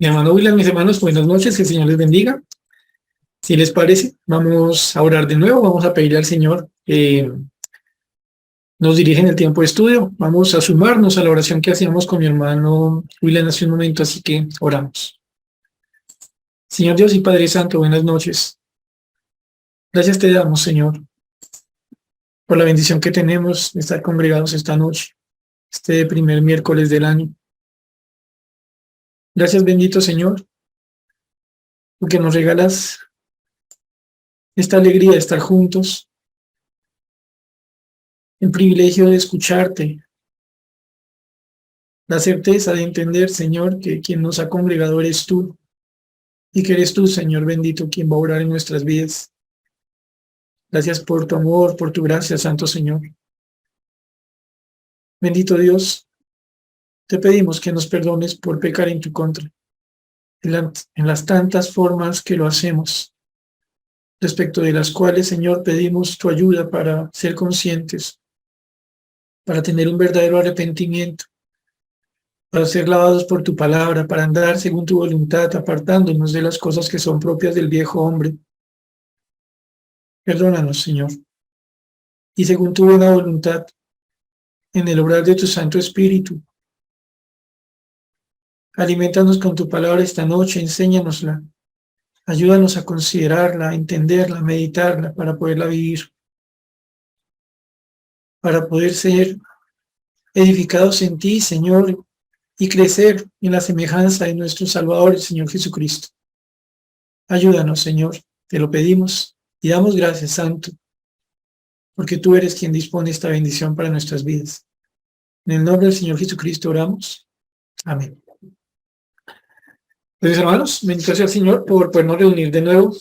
Mi hermano William, mis hermanos, buenas noches, que el Señor les bendiga. Si les parece, vamos a orar de nuevo, vamos a pedirle al Señor que nos dirija en el tiempo de estudio. Vamos a sumarnos a la oración que hacíamos con mi hermano William hace un momento, así que oramos. Señor Dios y Padre Santo, buenas noches. Gracias te damos, Señor, por la bendición que tenemos de estar congregados esta noche, este primer miércoles del año. Gracias, bendito Señor, porque nos regalas esta alegría de estar juntos, el privilegio de escucharte, la certeza de entender, Señor, que quien nos ha congregado eres tú, y que eres tú, Señor bendito, quien va a orar en nuestras vidas. Gracias por tu amor, por tu gracia, Santo Señor. Bendito Dios, te pedimos que nos perdones por pecar en tu contra, en las tantas formas que lo hacemos, respecto de las cuales, Señor, pedimos tu ayuda para ser conscientes, para tener un verdadero arrepentimiento, para ser lavados por tu palabra, para andar según tu voluntad, apartándonos de las cosas que son propias del viejo hombre. Perdónanos, Señor, y según tu buena voluntad, en el obrar de tu Santo Espíritu, aliméntanos con tu palabra esta noche, enséñanosla, ayúdanos a considerarla, a entenderla, a meditarla, para poderla vivir, para poder ser edificados en ti, Señor, y crecer en la semejanza de nuestro Salvador, el Señor Jesucristo. Ayúdanos, Señor, te lo pedimos y damos gracias, Santo, porque tú eres quien dispone esta bendición para nuestras vidas. En el nombre del Señor Jesucristo oramos. Amén. Pues, hermanos, bendito sea el Señor por podernos reunir de nuevo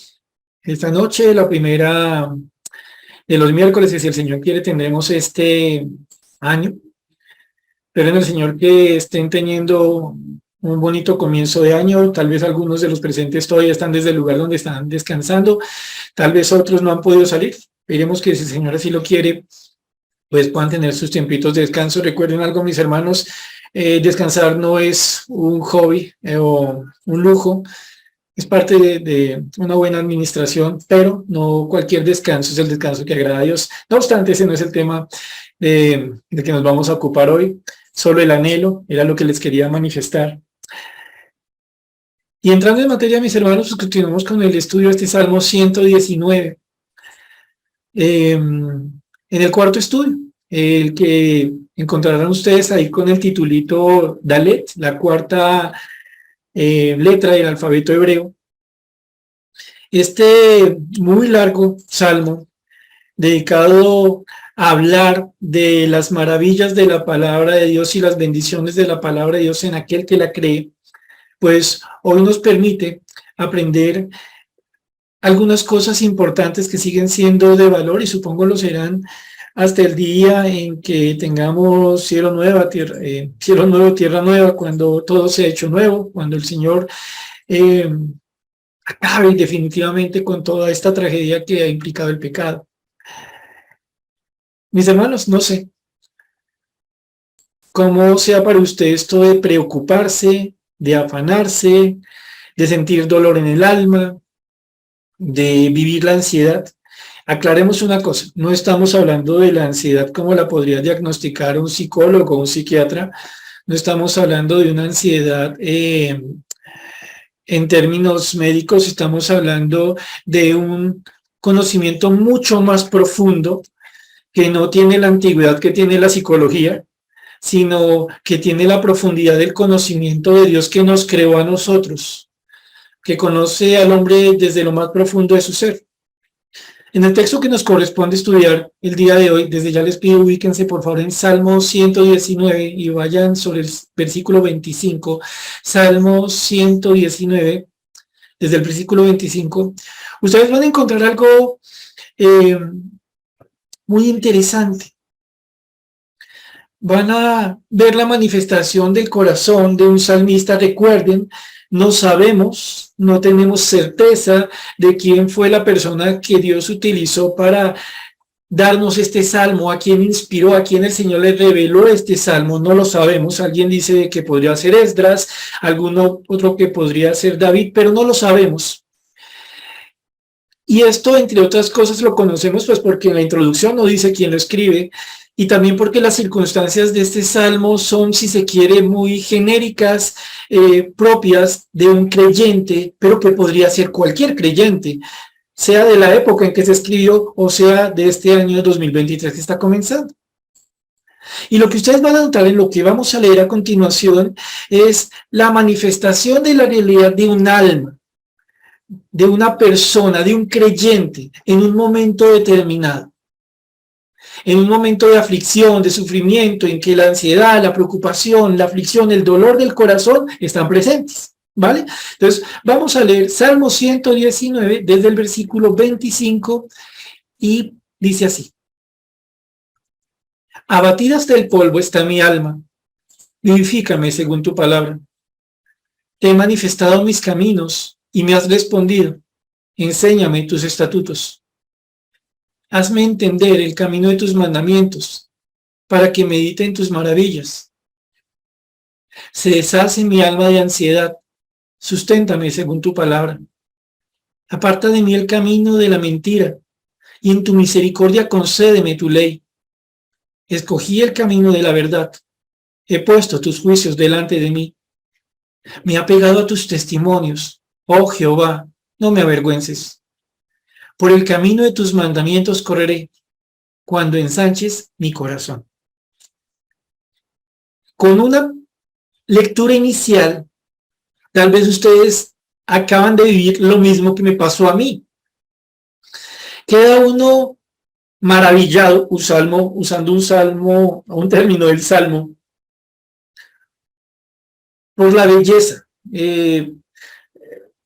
esta noche, la primera de los miércoles, y si el Señor quiere tendremos este año. Pero en el Señor que estén teniendo un bonito comienzo de año. Tal vez algunos de los presentes todavía están desde el lugar donde están descansando, tal vez otros no han podido salir. Esperemos que si el Señor así lo quiere, pues puedan tener sus tiempitos de descanso. Recuerden algo, mis hermanos, descansar no es un hobby o un lujo, es parte de una buena administración, pero no cualquier descanso es el descanso que agrada a Dios. No obstante, ese no es el tema de que nos vamos a ocupar hoy. Solo el anhelo era lo que les quería manifestar. Y entrando en materia, mis hermanos, pues continuamos con el estudio de este Salmo 119. En el cuarto estudio, el que encontrarán ustedes ahí con el titulito Dalet, la cuarta letra del alfabeto hebreo. Este muy largo salmo dedicado a hablar de las maravillas de la palabra de Dios y las bendiciones de la palabra de Dios en aquel que la cree, pues hoy nos permite aprender algunas cosas importantes que siguen siendo de valor y supongo lo serán hasta el día en que tengamos cielo nuevo, tierra nueva, cuando todo sea hecho nuevo, cuando el Señor acabe definitivamente con toda esta tragedia que ha implicado el pecado. Mis hermanos, no sé cómo sea para usted esto de preocuparse, de afanarse, de sentir dolor en el alma, de vivir la ansiedad. Aclaremos una cosa, no estamos hablando de la ansiedad como la podría diagnosticar un psicólogo o un psiquiatra, no estamos hablando de una ansiedad en términos médicos, estamos hablando de un conocimiento mucho más profundo que no tiene la antigüedad que tiene la psicología, sino que tiene la profundidad del conocimiento de Dios que nos creó a nosotros, que conoce al hombre desde lo más profundo de su ser. En el texto que nos corresponde estudiar el día de hoy, desde ya les pido ubíquense por favor en Salmo 119 y vayan sobre el versículo 25, Salmo 119, desde el versículo 25, ustedes van a encontrar algo muy interesante. Van a ver la manifestación del corazón de un salmista. Recuerden, no sabemos, no tenemos certeza de quién fue la persona que Dios utilizó para darnos este salmo, a quién inspiró, a quién el Señor le reveló este salmo, no lo sabemos. Alguien dice que podría ser Esdras, alguno otro que podría ser David, pero no lo sabemos. Y esto, entre otras cosas, lo conocemos pues porque en la introducción no dice quién lo escribe, y también porque las circunstancias de este salmo son, si se quiere, muy genéricas, propias de un creyente, pero que podría ser cualquier creyente, sea de la época en que se escribió o sea de este año 2023 que está comenzando. Y lo que ustedes van a notar en lo que vamos a leer a continuación es la manifestación de la realidad de un alma, de una persona, de un creyente, en un momento determinado. En un momento de aflicción, de sufrimiento, en que la ansiedad, la preocupación, la aflicción, el dolor del corazón están presentes. ¿Vale? Entonces, vamos a leer Salmo 119 desde el versículo 25 y dice así: Abatida hasta el polvo está mi alma, vivifícame según tu palabra. Te he manifestado mis caminos y me has respondido, enséñame tus estatutos. Hazme entender el camino de tus mandamientos, para que medite en tus maravillas. Se deshace mi alma de ansiedad, susténtame según tu palabra. Aparta de mí el camino de la mentira, y en tu misericordia concédeme tu ley. Escogí el camino de la verdad, he puesto tus juicios delante de mí. Me he apegado a tus testimonios, oh Jehová, no me avergüences. Por el camino de tus mandamientos correré, cuando ensanches mi corazón. Con una lectura inicial, tal vez ustedes acaban de vivir lo mismo que me pasó a mí. Queda uno maravillado, usando un salmo, un término del salmo, por la belleza,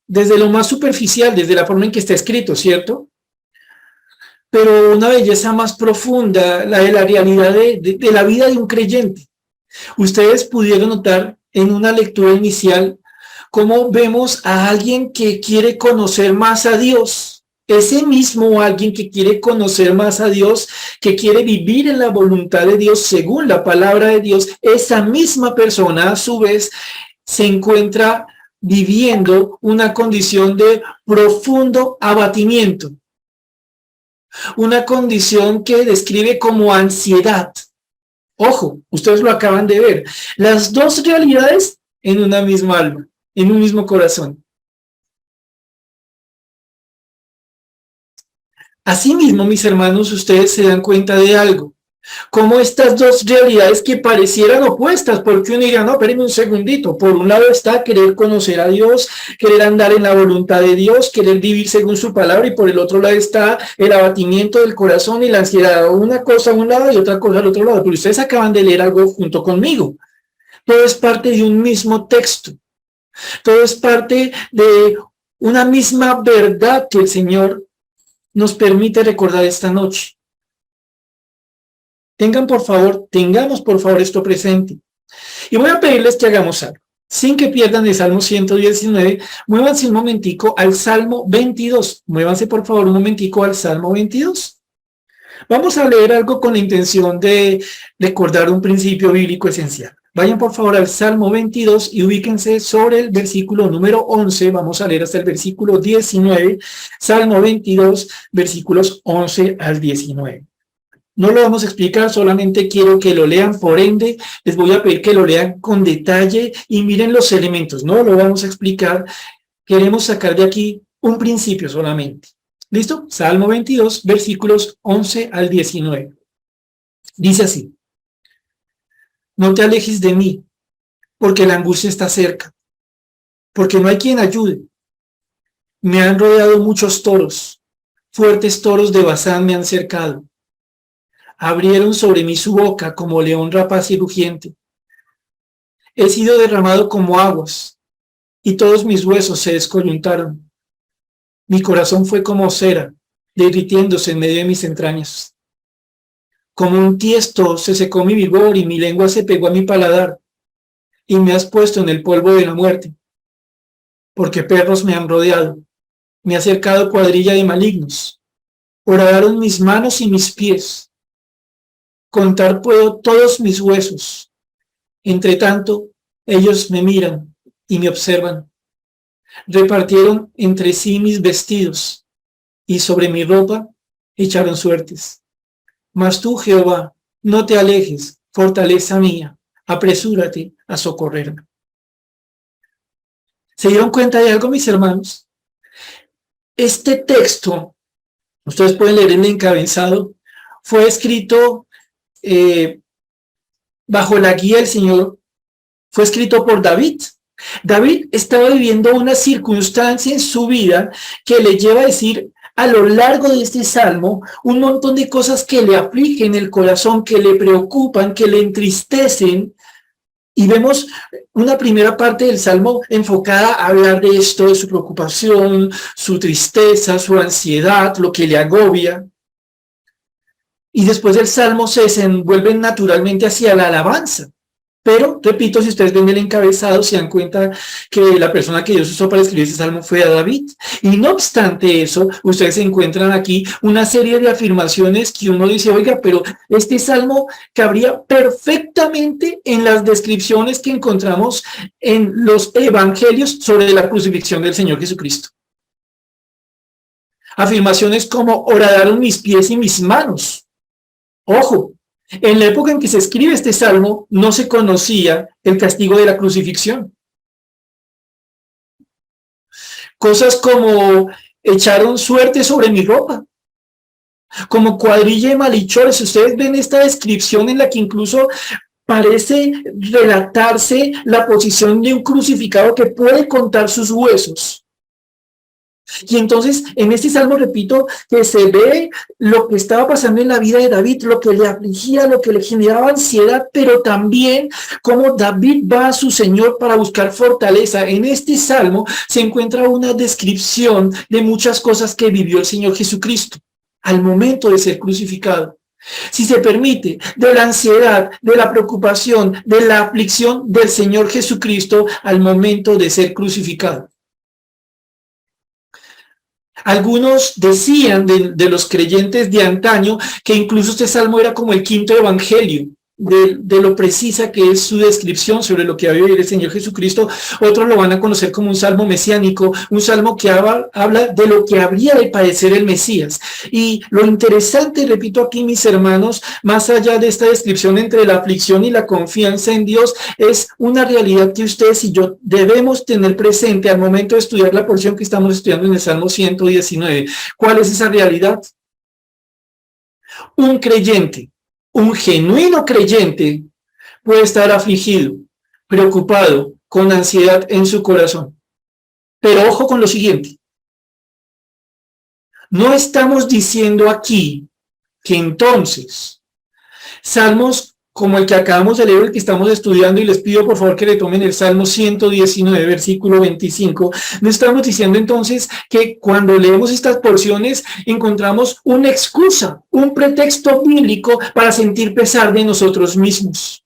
desde lo más superficial, desde la forma en que está escrito, ¿cierto? Pero una belleza más profunda, la de la realidad de la vida de un creyente. Ustedes pudieron notar en una lectura inicial cómo vemos a alguien que quiere conocer más a Dios. Ese mismo alguien que quiere conocer más a Dios, que quiere vivir en la voluntad de Dios según la palabra de Dios, esa misma persona a su vez se encuentra viviendo una condición de profundo abatimiento, una condición que describe como ansiedad. Ojo, ustedes lo acaban de ver, las dos realidades en una misma alma, en un mismo corazón. Asimismo, mis hermanos, ustedes se dan cuenta de algo, como estas dos realidades que parecieran opuestas, porque uno diría, no, espérenme un segundito, por un lado está querer conocer a Dios, querer andar en la voluntad de Dios, querer vivir según su palabra, y por el otro lado está el abatimiento del corazón y la ansiedad, una cosa a un lado y otra cosa al otro lado, pero ustedes acaban de leer algo junto conmigo, todo es parte de un mismo texto, todo es parte de una misma verdad que el Señor nos permite recordar esta noche. Tengamos por favor esto presente. Y voy a pedirles que hagamos algo. Sin que pierdan el Salmo 119, muévanse un momentico al Salmo 22. Muévanse por favor un momentico al Salmo 22. Vamos a leer algo con la intención de recordar un principio bíblico esencial. Vayan por favor al Salmo 22 y ubíquense sobre el versículo número 11. Vamos a leer hasta el versículo 19. Salmo 22, versículos 11 al 19. No lo vamos a explicar, solamente quiero que lo lean, por ende, les voy a pedir que lo lean con detalle y miren los elementos, no lo vamos a explicar, queremos sacar de aquí un principio solamente. ¿Listo? Salmo 22, versículos 11 al 19. Dice así: No te alejes de mí, porque la angustia está cerca, porque no hay quien ayude. Me han rodeado muchos toros, fuertes toros de Basán me han cercado. Abrieron sobre mí su boca como león rapaz y rugiente. He sido derramado como aguas, y todos mis huesos se descoyuntaron. Mi corazón fue como cera, derritiéndose en medio de mis entrañas. Como un tiesto se secó mi vigor y mi lengua se pegó a mi paladar, y me has puesto en el polvo de la muerte. Porque perros me han rodeado, me ha cercado cuadrilla de malignos. Horadaron mis manos y mis pies. Contar puedo todos mis huesos. Entre tanto, ellos me miran y me observan. Repartieron entre sí mis vestidos y sobre mi ropa echaron suertes. Mas tú, Jehová, no te alejes, fortaleza mía, apresúrate a socorrerme. ¿Se dieron cuenta de algo, mis hermanos? Este texto, ustedes pueden leer en el encabezado, fue escrito bajo la guía del Señor, fue escrito por David. David estaba viviendo una circunstancia en su vida que le lleva a decir a lo largo de este salmo un montón de cosas que le afligen el corazón, que le preocupan, que le entristecen. Y vemos una primera parte del salmo enfocada a hablar de esto, de su preocupación, su tristeza, su ansiedad, lo que le agobia. Y después del salmo se desenvuelven naturalmente hacia la alabanza. Pero, repito, si ustedes ven el encabezado, se dan cuenta que la persona que Dios usó para escribir ese salmo fue a David. Y no obstante eso, ustedes encuentran aquí una serie de afirmaciones que uno dice, oiga, pero este salmo cabría perfectamente en las descripciones que encontramos en los evangelios sobre la crucifixión del Señor Jesucristo. Afirmaciones como, horadaron mis pies y mis manos. Ojo. En la época en que se escribe este salmo, no se conocía el castigo de la crucifixión. Cosas como echaron suerte sobre mi ropa, como cuadrilla de malhechores. Ustedes ven esta descripción en la que incluso parece relatarse la posición de un crucificado que puede contar sus huesos. Y entonces, en este salmo, repito, que se ve lo que estaba pasando en la vida de David, lo que le afligía, lo que le generaba ansiedad, pero también cómo David va a su Señor para buscar fortaleza. En este salmo se encuentra una descripción de muchas cosas que vivió el Señor Jesucristo al momento de ser crucificado. Si se permite, de la ansiedad, de la preocupación, de la aflicción del Señor Jesucristo al momento de ser crucificado. Algunos decían de los creyentes de antaño que incluso este salmo era como el quinto evangelio, de lo precisa que es su descripción sobre lo que había vivido el Señor Jesucristo. Otros lo van a conocer como un salmo mesiánico, un salmo que habla de lo que habría de padecer el Mesías. Y lo interesante, repito aquí, mis hermanos, más allá de esta descripción entre la aflicción y la confianza en Dios, es una realidad que ustedes y yo debemos tener presente al momento de estudiar la porción que estamos estudiando en el Salmo 119. ¿Cuál es esa realidad? Un creyente, un genuino creyente, puede estar afligido, preocupado, con ansiedad en su corazón. Pero ojo con lo siguiente. No estamos diciendo aquí que entonces salmos como el que acabamos de leer, el que estamos estudiando, y les pido por favor que le tomen el Salmo 119, versículo 25, no estamos diciendo entonces que cuando leemos estas porciones encontramos una excusa, un pretexto bíblico para sentir pesar de nosotros mismos.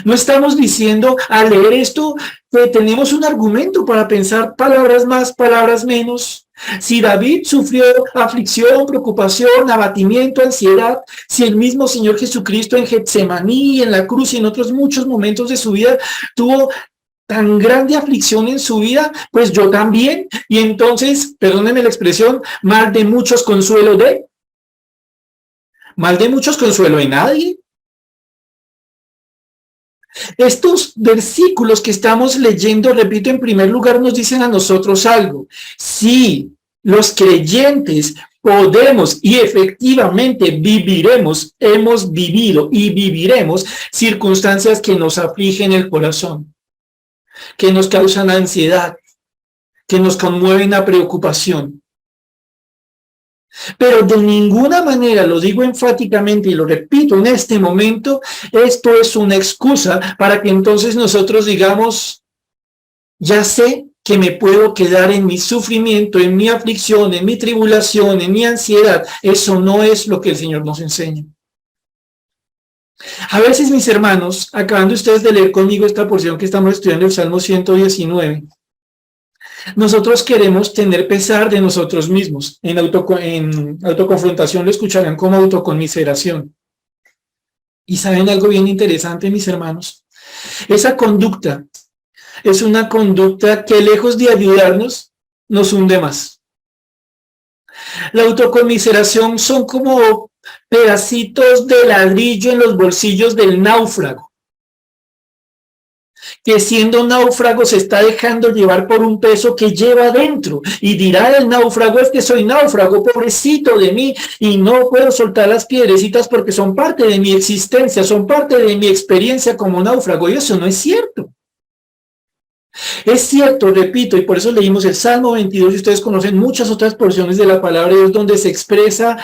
No estamos diciendo al leer esto que tenemos un argumento para pensar palabras más, palabras menos. Si David sufrió aflicción, preocupación, abatimiento, ansiedad, si el mismo Señor Jesucristo en Getsemaní, en la cruz y en otros muchos momentos de su vida tuvo tan grande aflicción en su vida, pues yo también. Y entonces, perdónenme la expresión, mal de muchos consuelo de nadie. Estos versículos que estamos leyendo, repito, en primer lugar nos dicen a nosotros algo. Sí, los creyentes podemos y efectivamente viviremos, hemos vivido y viviremos circunstancias que nos afligen el corazón, que nos causan ansiedad, que nos conmueven la preocupación. Pero de ninguna manera, lo digo enfáticamente y lo repito en este momento, esto es una excusa para que entonces nosotros digamos, ya sé que me puedo quedar en mi sufrimiento, en mi aflicción, en mi tribulación, en mi ansiedad. Eso no es lo que el Señor nos enseña. A veces, mis hermanos, acabando ustedes de leer conmigo esta porción que estamos estudiando, el Salmo 119, Nosotros queremos tener pesar de nosotros mismos. En autoconfrontación lo escucharán como autoconmiseración. Y saben algo bien interesante, mis hermanos. Esa conducta es una conducta que, lejos de ayudarnos, nos hunde más. La autoconmiseración son como pedacitos de ladrillo en los bolsillos del náufrago, que siendo náufrago se está dejando llevar por un peso que lleva dentro, y dirá el náufrago: es que soy náufrago, pobrecito de mí, y no puedo soltar las piedrecitas porque son parte de mi existencia, son parte de mi experiencia como náufrago. Y eso no es cierto. Es cierto, repito, y por eso leímos el Salmo 22, y ustedes conocen muchas otras porciones de la palabra de Dios donde se expresa,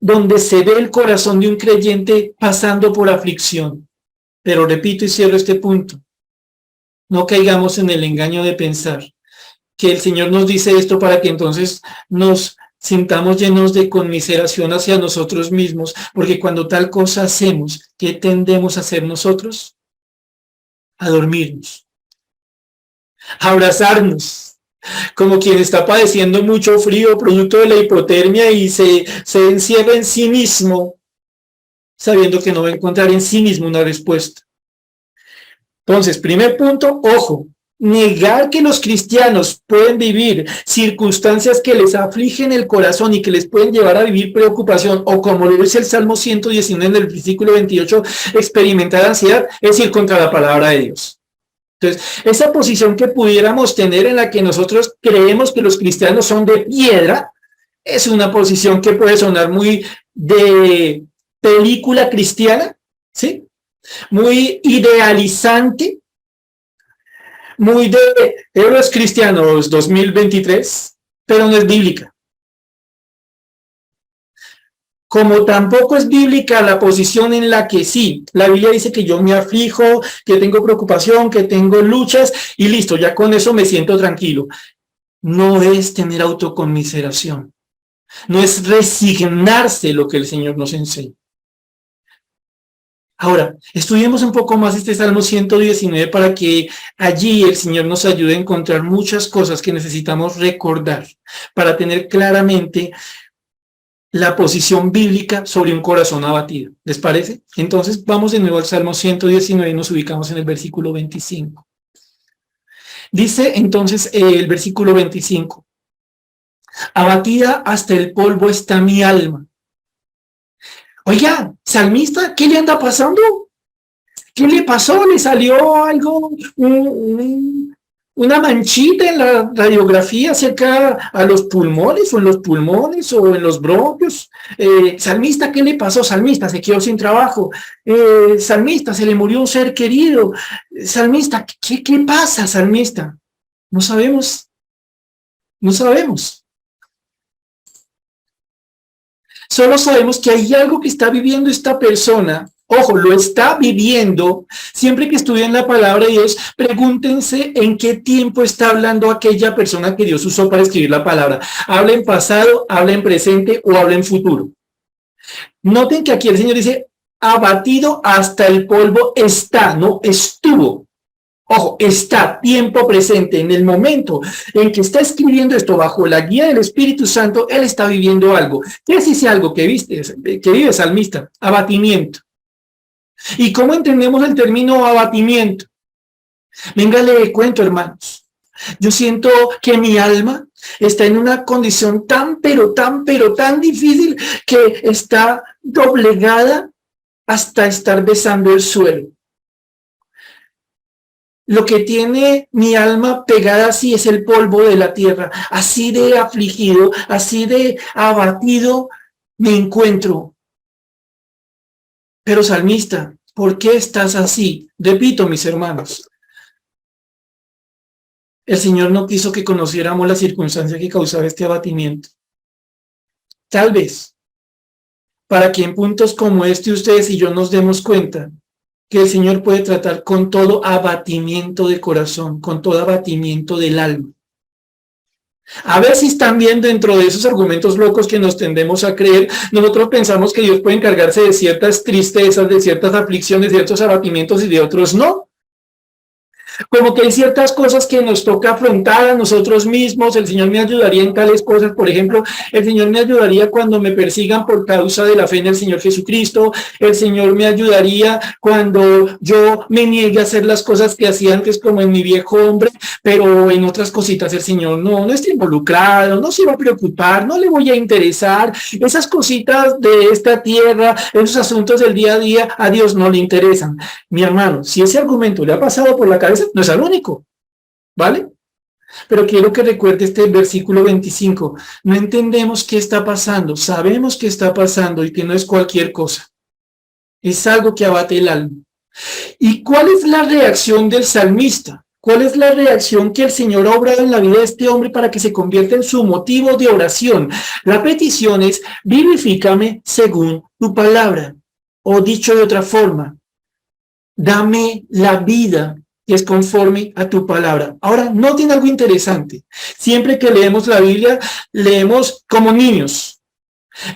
donde se ve el corazón de un creyente pasando por aflicción. Pero repito y cierro este punto: no caigamos en el engaño de pensar que el Señor nos dice esto para que entonces nos sintamos llenos de conmiseración hacia nosotros mismos, porque cuando tal cosa hacemos, ¿qué tendemos a hacer nosotros? A dormirnos, a abrazarnos, como quien está padeciendo mucho frío producto de la hipotermia y se encierra en sí mismo, sabiendo que no va a encontrar en sí mismo una respuesta. Entonces, primer punto, ojo, negar que los cristianos pueden vivir circunstancias que les afligen el corazón y que les pueden llevar a vivir preocupación, o como lo dice el Salmo 119 en el versículo 28, experimentar ansiedad, es ir contra la palabra de Dios. Entonces, esa posición que pudiéramos tener en la que nosotros creemos que los cristianos son de piedra, es una posición que puede sonar muy de película cristiana, ¿sí? Muy idealizante, muy de héroes cristianos 2023, pero no es bíblica. Como tampoco es bíblica la posición en la que sí, la Biblia dice que yo me aflijo, que tengo preocupación, que tengo luchas, y listo, ya con eso me siento tranquilo. No es tener autoconmiseración, no es resignarse lo que el Señor nos enseña. Ahora, estudiemos un poco más este Salmo 119 para que allí el Señor nos ayude a encontrar muchas cosas que necesitamos recordar para tener claramente la posición bíblica sobre un corazón abatido. ¿Les parece? Entonces vamos de nuevo al Salmo 119 y nos ubicamos en el versículo 25. Dice entonces el versículo 25: abatida hasta el polvo está mi alma. Oiga, salmista, ¿qué le anda pasando? ¿Qué le pasó? ¿Le salió algo, una manchita en la radiografía cerca a los pulmones, o en los pulmones, o en los bronquios? Salmista, ¿qué le pasó? Salmista, se quedó sin trabajo. Salmista, se le murió un ser querido. Salmista, ¿qué pasa, salmista? No sabemos. No sabemos. Solo sabemos que hay algo que está viviendo esta persona. Ojo, lo está viviendo. Siempre que estudien la palabra de Dios, pregúntense en qué tiempo está hablando aquella persona que Dios usó para escribir la palabra. ¿Habla en pasado, habla en presente o habla en futuro? Noten que aquí el Señor dice: abatido hasta el polvo está, no estuvo. Ojo, está, tiempo presente. En el momento en que está escribiendo esto bajo la guía del Espíritu Santo, él está viviendo algo. ¿Qué es ese algo que vive salmista? Abatimiento. ¿Y cómo entendemos el término abatimiento? Venga, le cuento, hermanos. Yo siento que mi alma está en una condición tan difícil que está doblegada hasta estar besando el suelo. Lo que tiene mi alma pegada así es el polvo de la tierra. Así de afligido, así de abatido me encuentro. Pero salmista, ¿por qué estás así? Repito, mis hermanos, el Señor no quiso que conociéramos la circunstancia que causaba este abatimiento. Tal vez, para que en puntos como este ustedes y yo nos demos cuenta que el Señor puede tratar con todo abatimiento de corazón, con todo abatimiento del alma. A ver si están bien dentro de esos argumentos locos que nos tendemos a creer. Nosotros pensamos que Dios puede encargarse de ciertas tristezas, de ciertas aflicciones, de ciertos abatimientos y de otros no. Como que hay ciertas cosas que nos toca afrontar a nosotros mismos. El Señor me ayudaría en tales cosas. Por ejemplo, el Señor me ayudaría cuando me persigan por causa de la fe en el Señor Jesucristo. El Señor me ayudaría cuando yo me niegue a hacer las cosas que hacía antes como en mi viejo hombre, pero en otras cositas el Señor no está involucrado, no se va a preocupar, no le voy a interesar. Esas cositas de esta tierra, esos asuntos del día a día, a Dios no le interesan. Mi hermano, si ese argumento le ha pasado por la cabeza, no es el único, ¿vale? Pero quiero que recuerde este versículo 25. No entendemos qué está pasando, sabemos qué está pasando y que no es cualquier cosa. Es algo que abate el alma. ¿Y cuál es la reacción del salmista? ¿Cuál es la reacción que el Señor ha obrado en la vida de este hombre para que se convierta en su motivo de oración? La petición es: vivifícame según tu palabra. O dicho de otra forma, dame la vida que es conforme a tu palabra. Ahora, noten algo interesante. Siempre que leemos la Biblia, leemos como niños,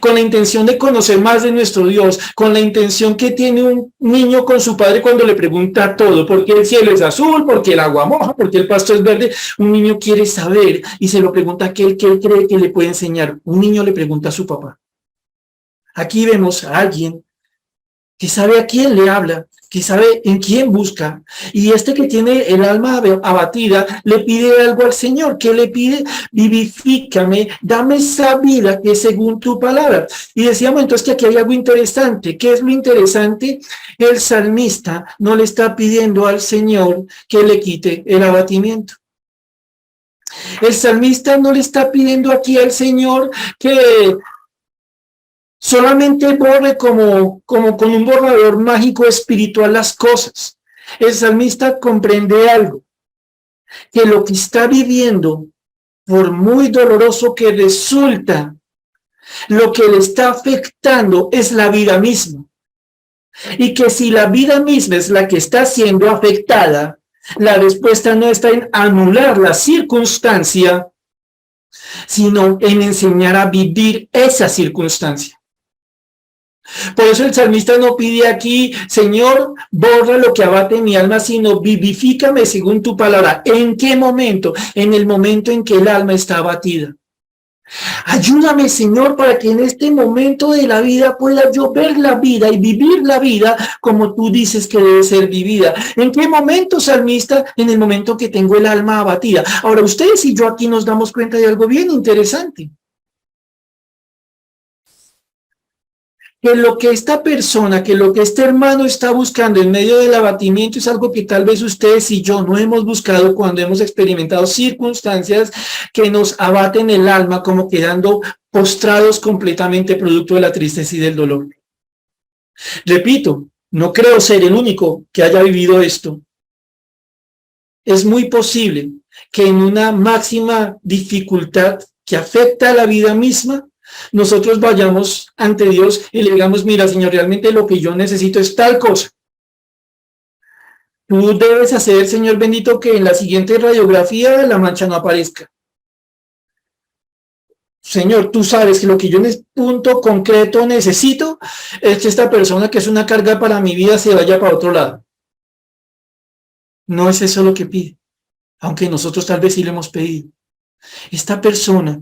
con la intención de conocer más de nuestro Dios, con la intención que tiene un niño con su padre cuando le pregunta todo: ¿por qué el cielo es azul? ¿Por qué el agua moja? ¿Por qué el pasto es verde? Un niño quiere saber y se lo pregunta a aquel que él cree que le puede enseñar. Un niño le pregunta a su papá. Aquí vemos a alguien que sabe a quién le habla, que sabe en quién busca, y este que tiene el alma abatida le pide algo al Señor. ¿Qué le pide? Vivifícame, dame esa vida que es según tu palabra. Y decíamos entonces que aquí hay algo interesante. ¿Qué es lo interesante? El salmista no le está pidiendo al Señor que le quite el abatimiento. El salmista no le está pidiendo aquí al Señor que solamente borre como con un borrador mágico espiritual las cosas. El salmista comprende algo: que lo que está viviendo, por muy doloroso que resulta, lo que le está afectando es la vida misma. Y que si la vida misma es la que está siendo afectada, la respuesta no está en anular la circunstancia, sino en enseñar a vivir esa circunstancia. Por eso el salmista no pide aquí: Señor, borra lo que abate mi alma, sino vivifícame según tu palabra. ¿En qué momento? En el momento en que el alma está abatida. Ayúdame, Señor, para que en este momento de la vida pueda yo ver la vida y vivir la vida como tú dices que debe ser vivida. ¿En qué momento, salmista? En el momento que tengo el alma abatida. Ahora, ustedes y yo aquí nos damos cuenta de algo bien interesante: que lo que esta persona, que lo que este hermano está buscando en medio del abatimiento es algo que tal vez ustedes y yo no hemos buscado cuando hemos experimentado circunstancias que nos abaten el alma, como quedando postrados completamente producto de la tristeza y del dolor. Repito, no creo ser el único que haya vivido esto. Es muy posible que en una máxima dificultad que afecta a la vida misma, nosotros vayamos ante Dios y le digamos: mira, Señor, realmente lo que yo necesito es tal cosa. Tú debes hacer, Señor bendito, que en la siguiente radiografía la mancha no aparezca. Señor, tú sabes que lo que yo en este punto concreto necesito es que esta persona que es una carga para mi vida se vaya para otro lado. No es eso lo que pide, aunque nosotros tal vez sí le hemos pedido. Esta persona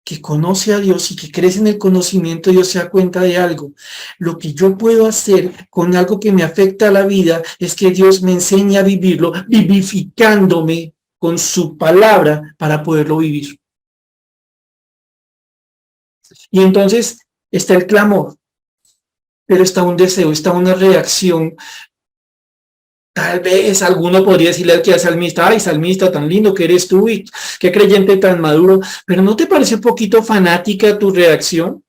que conoce a Dios y que crece en el conocimiento de Dios se da cuenta de algo: lo que yo puedo hacer con algo que me afecta a la vida es que Dios me enseñe a vivirlo, vivificándome con su palabra para poderlo vivir. Y entonces está el clamor, pero está un deseo, está una reacción. Tal vez alguno podría decirle al salmista: ay, salmista, tan lindo que eres tú y qué creyente tan maduro. Pero ¿no te parece un poquito fanática tu reacción?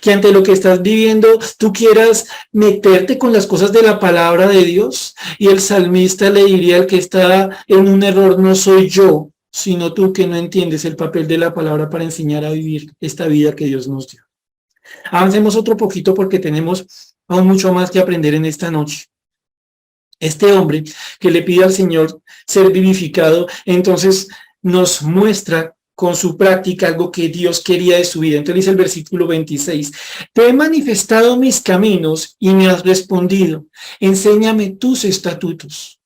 Que ante lo que estás viviendo tú quieras meterte con las cosas de la palabra de Dios. Y el salmista le diría al que está en un error: no soy yo, sino tú, que no entiendes el papel de la palabra para enseñar a vivir esta vida que Dios nos dio. Avancemos otro poquito porque tenemos aún mucho más que aprender en esta noche. Este hombre que le pide al Señor ser vivificado, entonces nos muestra con su práctica algo que Dios quería de su vida. Entonces dice el versículo 26: te he manifestado mis caminos y me has respondido, enséñame tus estatutos.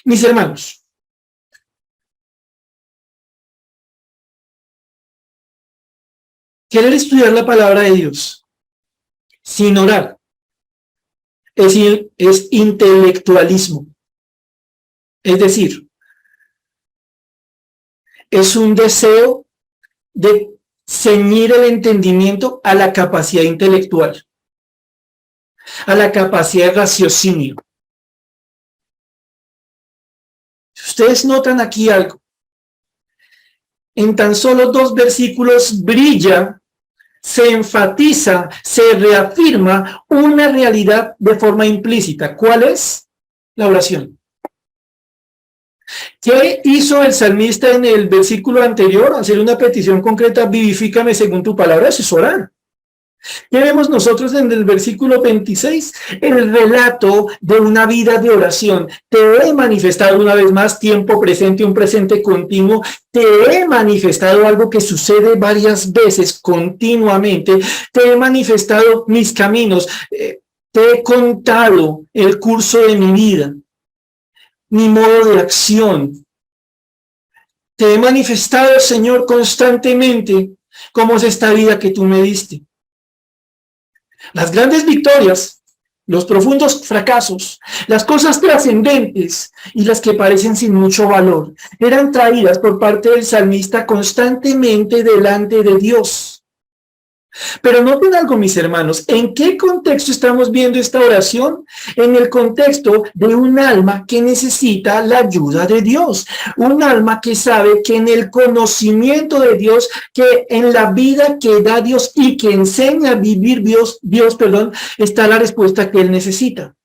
Mis hermanos, querer estudiar la palabra de Dios sin orar es intelectualismo. Es decir, es un deseo de ceñir el entendimiento a la capacidad intelectual, a la capacidad de raciocinio. Si ustedes notan aquí algo, en tan solo 2 versículos brilla, se enfatiza, se reafirma una realidad de forma implícita. ¿Cuál es? La oración. ¿Qué hizo el salmista en el versículo anterior? Hacer una petición concreta: vivifícame según tu palabra. Eso es orar. ¿Qué vemos nosotros en el versículo 26? El relato de una vida de oración. Te he manifestado una vez más, tiempo presente, un presente continuo. Te he manifestado algo que sucede varias veces continuamente. Te he manifestado mis caminos. Te he contado el curso de mi vida, mi modo de acción. Te he manifestado, Señor, constantemente cómo es esta vida que tú me diste. Las grandes victorias, los profundos fracasos, las cosas trascendentes y las que parecen sin mucho valor, eran traídas por parte del salmista constantemente delante de Dios. Pero noten algo, mis hermanos, ¿en qué contexto estamos viendo esta oración? En el contexto de un alma que necesita la ayuda de Dios, un alma que sabe que en el conocimiento de Dios, que en la vida que da Dios y que enseña a vivir Dios, está la respuesta que él necesita.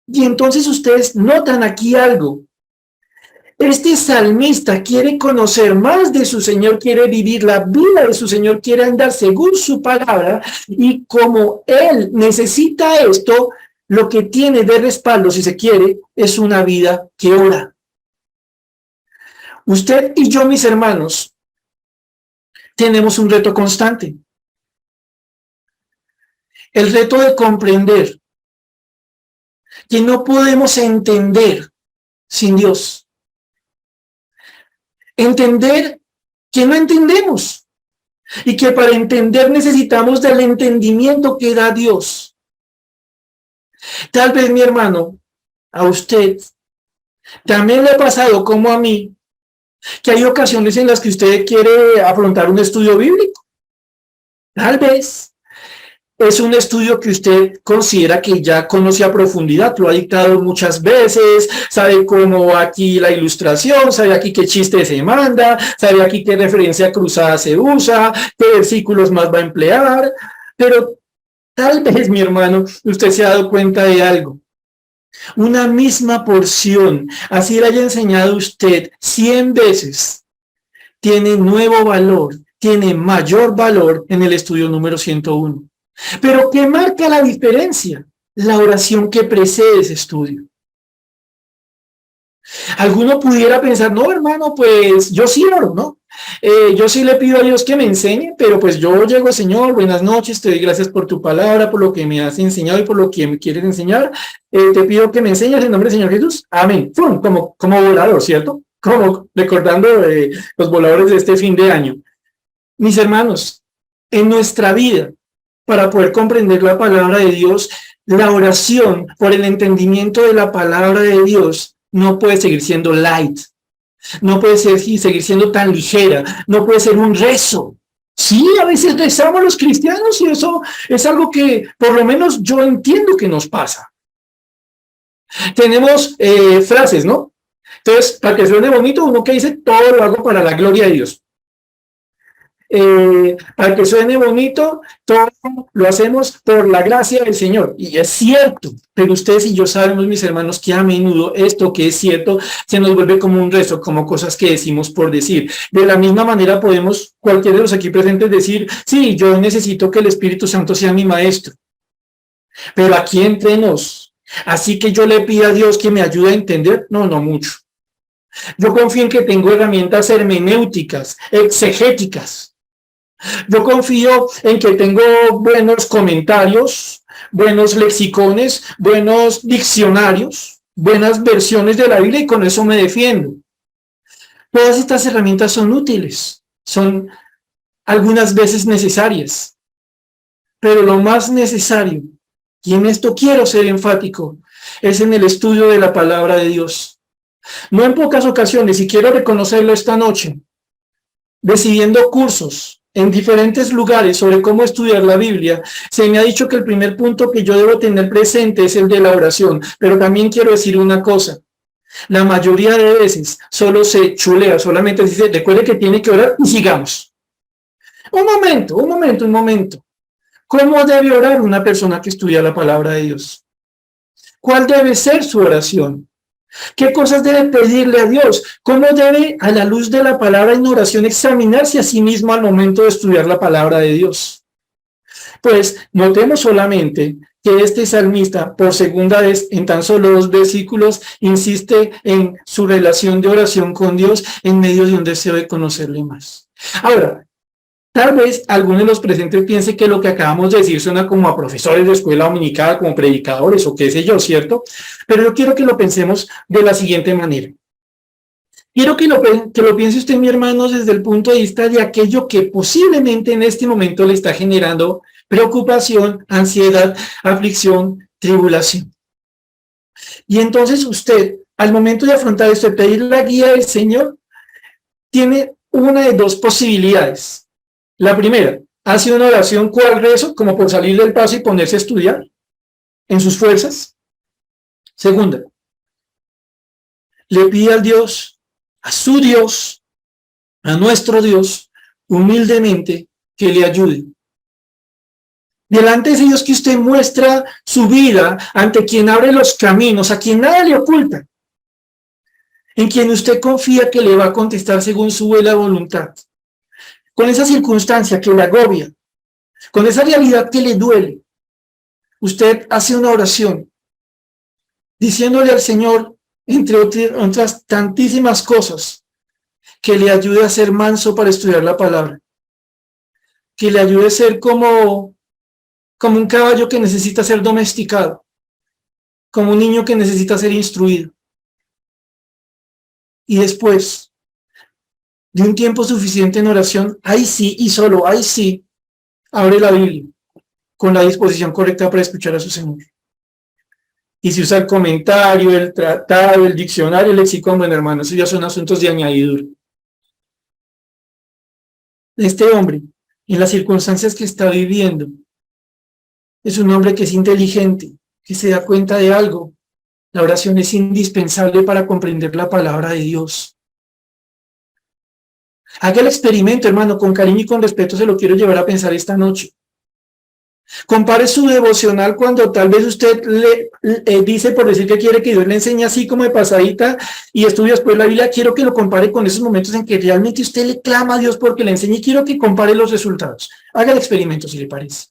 Y entonces ustedes notan aquí algo. Este salmista quiere conocer más de su Señor, quiere vivir la vida de su Señor, quiere andar según su palabra, y como él necesita esto, lo que tiene de respaldo, si se quiere, es una vida que ora. Usted y yo, mis hermanos, tenemos un reto constante. El reto de comprender que no podemos entender sin Dios. Entender que no entendemos y que para entender necesitamos del entendimiento que da Dios. Tal vez, mi hermano, a usted también le ha pasado como a mí, que hay ocasiones en las que usted quiere afrontar un estudio bíblico. Tal vez es un estudio que usted considera que ya conoce a profundidad, lo ha dictado muchas veces, sabe cómo va aquí la ilustración, sabe aquí qué chiste se manda, sabe aquí qué referencia cruzada se usa, qué versículos más va a emplear, pero tal vez, mi hermano, usted se ha dado cuenta de algo. Una misma porción, así le haya enseñado usted 100 veces, tiene nuevo valor, tiene mayor valor en el estudio número 101. Pero ¿qué marca la diferencia? La oración que precede ese estudio. Alguno pudiera pensar: no, hermano, pues yo sí oro, ¿no? Yo sí le pido a Dios que me enseñe, pero pues yo llego: Señor, buenas noches, te doy gracias por tu palabra, por lo que me has enseñado y por lo que me quieres enseñar. Te pido que me enseñes en nombre del Señor Jesús. Amén. ¡Fum! Como volador, ¿cierto? Como recordando los voladores de este fin de año. Mis hermanos, en nuestra vida, para poder comprender la palabra de Dios, la oración por el entendimiento de la palabra de Dios no puede seguir siendo light, no puede seguir siendo tan ligera, no puede ser un rezo. Sí, a veces rezamos los cristianos y eso es algo que por lo menos yo entiendo que nos pasa. Tenemos frases, ¿no? Entonces, para que suene bonito, uno que dice: todo lo hago para la gloria de Dios. Para que suene bonito, todo lo hacemos por la gracia del Señor, y es cierto, pero ustedes y yo sabemos, mis hermanos, que a menudo esto que es cierto se nos vuelve como un rezo, como cosas que decimos por decir. De la misma manera podemos, cualquiera de los aquí presentes, decir: sí, yo necesito que el Espíritu Santo sea mi maestro, pero aquí entre nos, así que yo le pido a Dios que me ayude a entender, no mucho. Yo confío en que tengo herramientas hermenéuticas, exegéticas. Yo confío en que tengo buenos comentarios, buenos lexicones, buenos diccionarios. buenas versiones de la Biblia y con eso me defiendo. Todas estas herramientas son útiles, son algunas veces necesarias, pero lo más necesario, y en esto quiero ser enfático, es en el estudio de la palabra de Dios. No en pocas ocasiones, y quiero reconocerlo esta noche, decidiendo cursos en diferentes lugares sobre cómo estudiar la Biblia, se me ha dicho que el primer punto que yo debo tener presente es el de la oración, pero también quiero decir una cosa. La mayoría de veces solo se chulea, solamente dice, recuerde que tiene que orar y sigamos. Un momento. ¿Cómo debe orar una persona que estudia la palabra de Dios? ¿Cuál debe ser su oración? ¿Qué cosas debe pedirle a Dios? ¿Cómo debe, a la luz de la palabra en oración, examinarse a sí mismo al momento de estudiar la palabra de Dios? Pues notemos solamente que este salmista, por segunda vez en tan solo 2 versículos, insiste en su relación de oración con Dios en medio de un deseo de conocerle más. Ahora, tal vez algunos de los presentes piensen que lo que acabamos de decir suena como a profesores de escuela dominical, como predicadores o qué sé yo, ¿cierto? Pero yo quiero que lo pensemos de la siguiente manera. Quiero que lo piense usted, mi hermano, desde el punto de vista de aquello que posiblemente en este momento le está generando preocupación, ansiedad, aflicción, tribulación. Y entonces usted, al momento de afrontar esto, de pedir la guía del Señor, tiene una de 2 posibilidades. La primera, hace una oración cual rezo, como por salir del paso y ponerse a estudiar en sus fuerzas. Segunda, le pide al Dios, a su Dios, a nuestro Dios, humildemente, que le ayude. Delante de ellos que usted muestra su vida, ante quien abre los caminos, a quien nada le oculta, en quien usted confía que le va a contestar según su buena voluntad. Con esa circunstancia que le agobia, con esa realidad que le duele, usted hace una oración diciéndole al Señor, entre otras tantísimas cosas, que le ayude a ser manso para estudiar la palabra, que le ayude a ser como un caballo que necesita ser domesticado, como un niño que necesita ser instruido. Y después de un tiempo suficiente en oración, ahí sí, y solo ahí sí, abre la Biblia con la disposición correcta para escuchar a su Señor. Y si usa el comentario, el tratado, el diccionario, el lexicón, bueno, hermano, esos ya son asuntos de añadidura. Este hombre, en las circunstancias que está viviendo, es un hombre que es inteligente, que se da cuenta de algo. La oración es indispensable para comprender la palabra de Dios. Haga el experimento, hermano, con cariño y con respeto se lo quiero llevar a pensar esta noche. Compare su devocional cuando tal vez usted le dice por decir que quiere que Dios le enseñe así como de pasadita y estudia después la Biblia. Quiero que lo compare con esos momentos en que realmente usted le clama a Dios porque le enseñe y quiero que compare los resultados. Haga el experimento si le parece.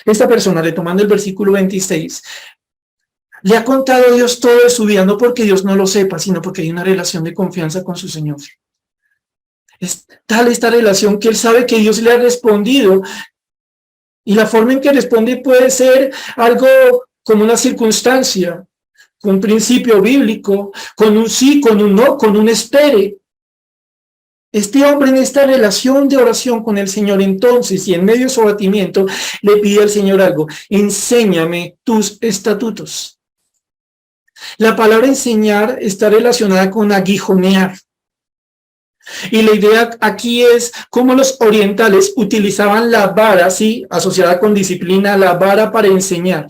Esta persona, retomando el versículo 26, le ha contado a Dios todo de su vida, no porque Dios no lo sepa, sino porque hay una relación de confianza con su Señor. Es tal esta relación que él sabe que Dios le ha respondido. Y la forma en que responde puede ser algo como una circunstancia, con un principio bíblico, con un sí, con un no, con un espere. Este hombre en esta relación de oración con el Señor entonces y en medio de su abatimiento le pide al Señor algo: enséñame tus estatutos. La palabra enseñar está relacionada con aguijonear. Y la idea aquí es cómo los orientales utilizaban la vara, sí, asociada con disciplina, la vara para enseñar.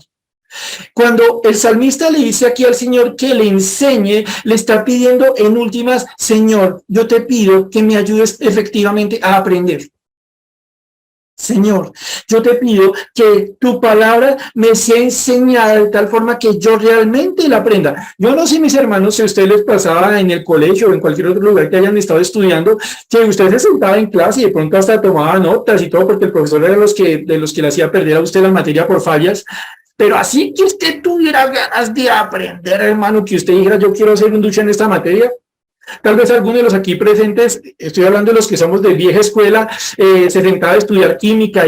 Cuando el salmista le dice aquí al Señor que le enseñe, le está pidiendo en últimas: Señor, yo te pido que me ayudes efectivamente a aprender. Señor, yo te pido que tu palabra me sea enseñada de tal forma que yo realmente la aprenda. Yo no sé, mis hermanos, si a ustedes les pasaba en el colegio o en cualquier otro lugar que hayan estado estudiando, que usted se sentaba en clase y de pronto hasta tomaba notas y todo, porque el profesor era de los que le hacía perder a usted la materia por fallas. Pero así que usted tuviera ganas de aprender, hermano, que usted dijera: yo quiero hacer un ducha en esta materia, Tal vez algunos de los aquí presentes, estoy hablando de los que somos de vieja escuela, se sentaba a estudiar química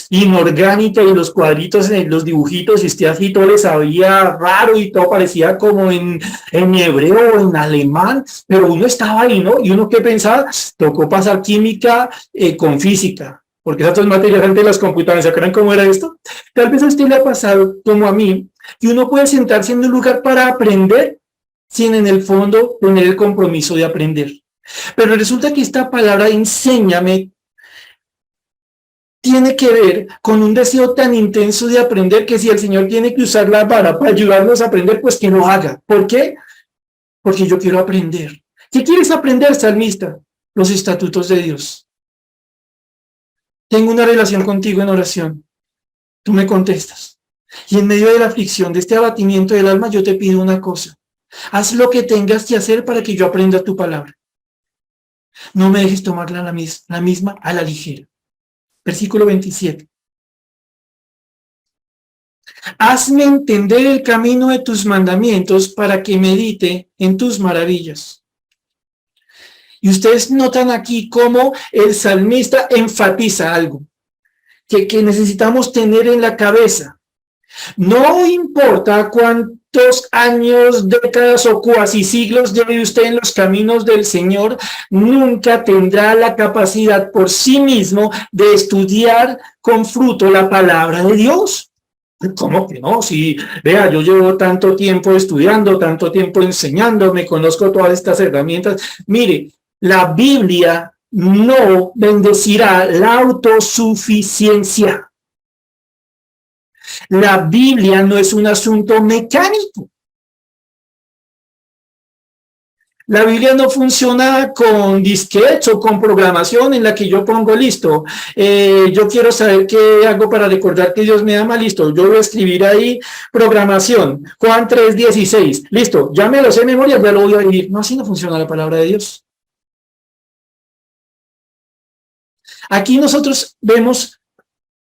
inorgánica y los cuadritos, los dibujitos, y usted así todo le sabía raro y todo parecía como en hebreo o en alemán, pero uno estaba ahí, ¿no? Y uno qué pensaba, tocó pasar química con física, porque esas dos materias antes de las computadoras, ¿se acuerdan cómo era esto? Tal vez a usted le ha pasado, como a mí, que uno puede sentarse en un lugar para aprender sin en el fondo tener el compromiso de aprender. Pero resulta que esta palabra enséñame tiene que ver con un deseo tan intenso de aprender que si el Señor tiene que usar la vara para ayudarnos a aprender, pues que lo haga. ¿Por qué? Porque yo quiero aprender. ¿Qué quieres aprender, salmista? Los estatutos de Dios. Tengo una relación contigo en oración. Tú me contestas. Y en medio de la aflicción, de este abatimiento del alma, yo te pido una cosa. Haz lo que tengas que hacer para que yo aprenda tu palabra. No me dejes tomarla la misma a la ligera. Versículo 27. Hazme entender el camino de tus mandamientos para que medite en tus maravillas. Y ustedes notan aquí cómo el salmista enfatiza algo que necesitamos tener en la cabeza. No importa cuántos años, décadas o cuasi siglos lleve usted en los caminos del Señor, nunca tendrá la capacidad por sí mismo de estudiar con fruto la palabra de Dios. ¿Cómo que no? Si, vea, yo llevo tanto tiempo estudiando, tanto tiempo enseñando, me conozco todas estas herramientas. Mire, la Biblia no bendecirá la autosuficiencia. La Biblia no es un asunto mecánico. La Biblia no funciona con disquetes o con programación en la que yo pongo listo. Yo quiero saber qué hago para recordar que Dios me ama, listo. Yo voy a escribir ahí programación, Juan 3:16, listo. Ya me lo sé de memoria, ya lo voy a vivir. No, así no funciona la palabra de Dios. Aquí nosotros vemos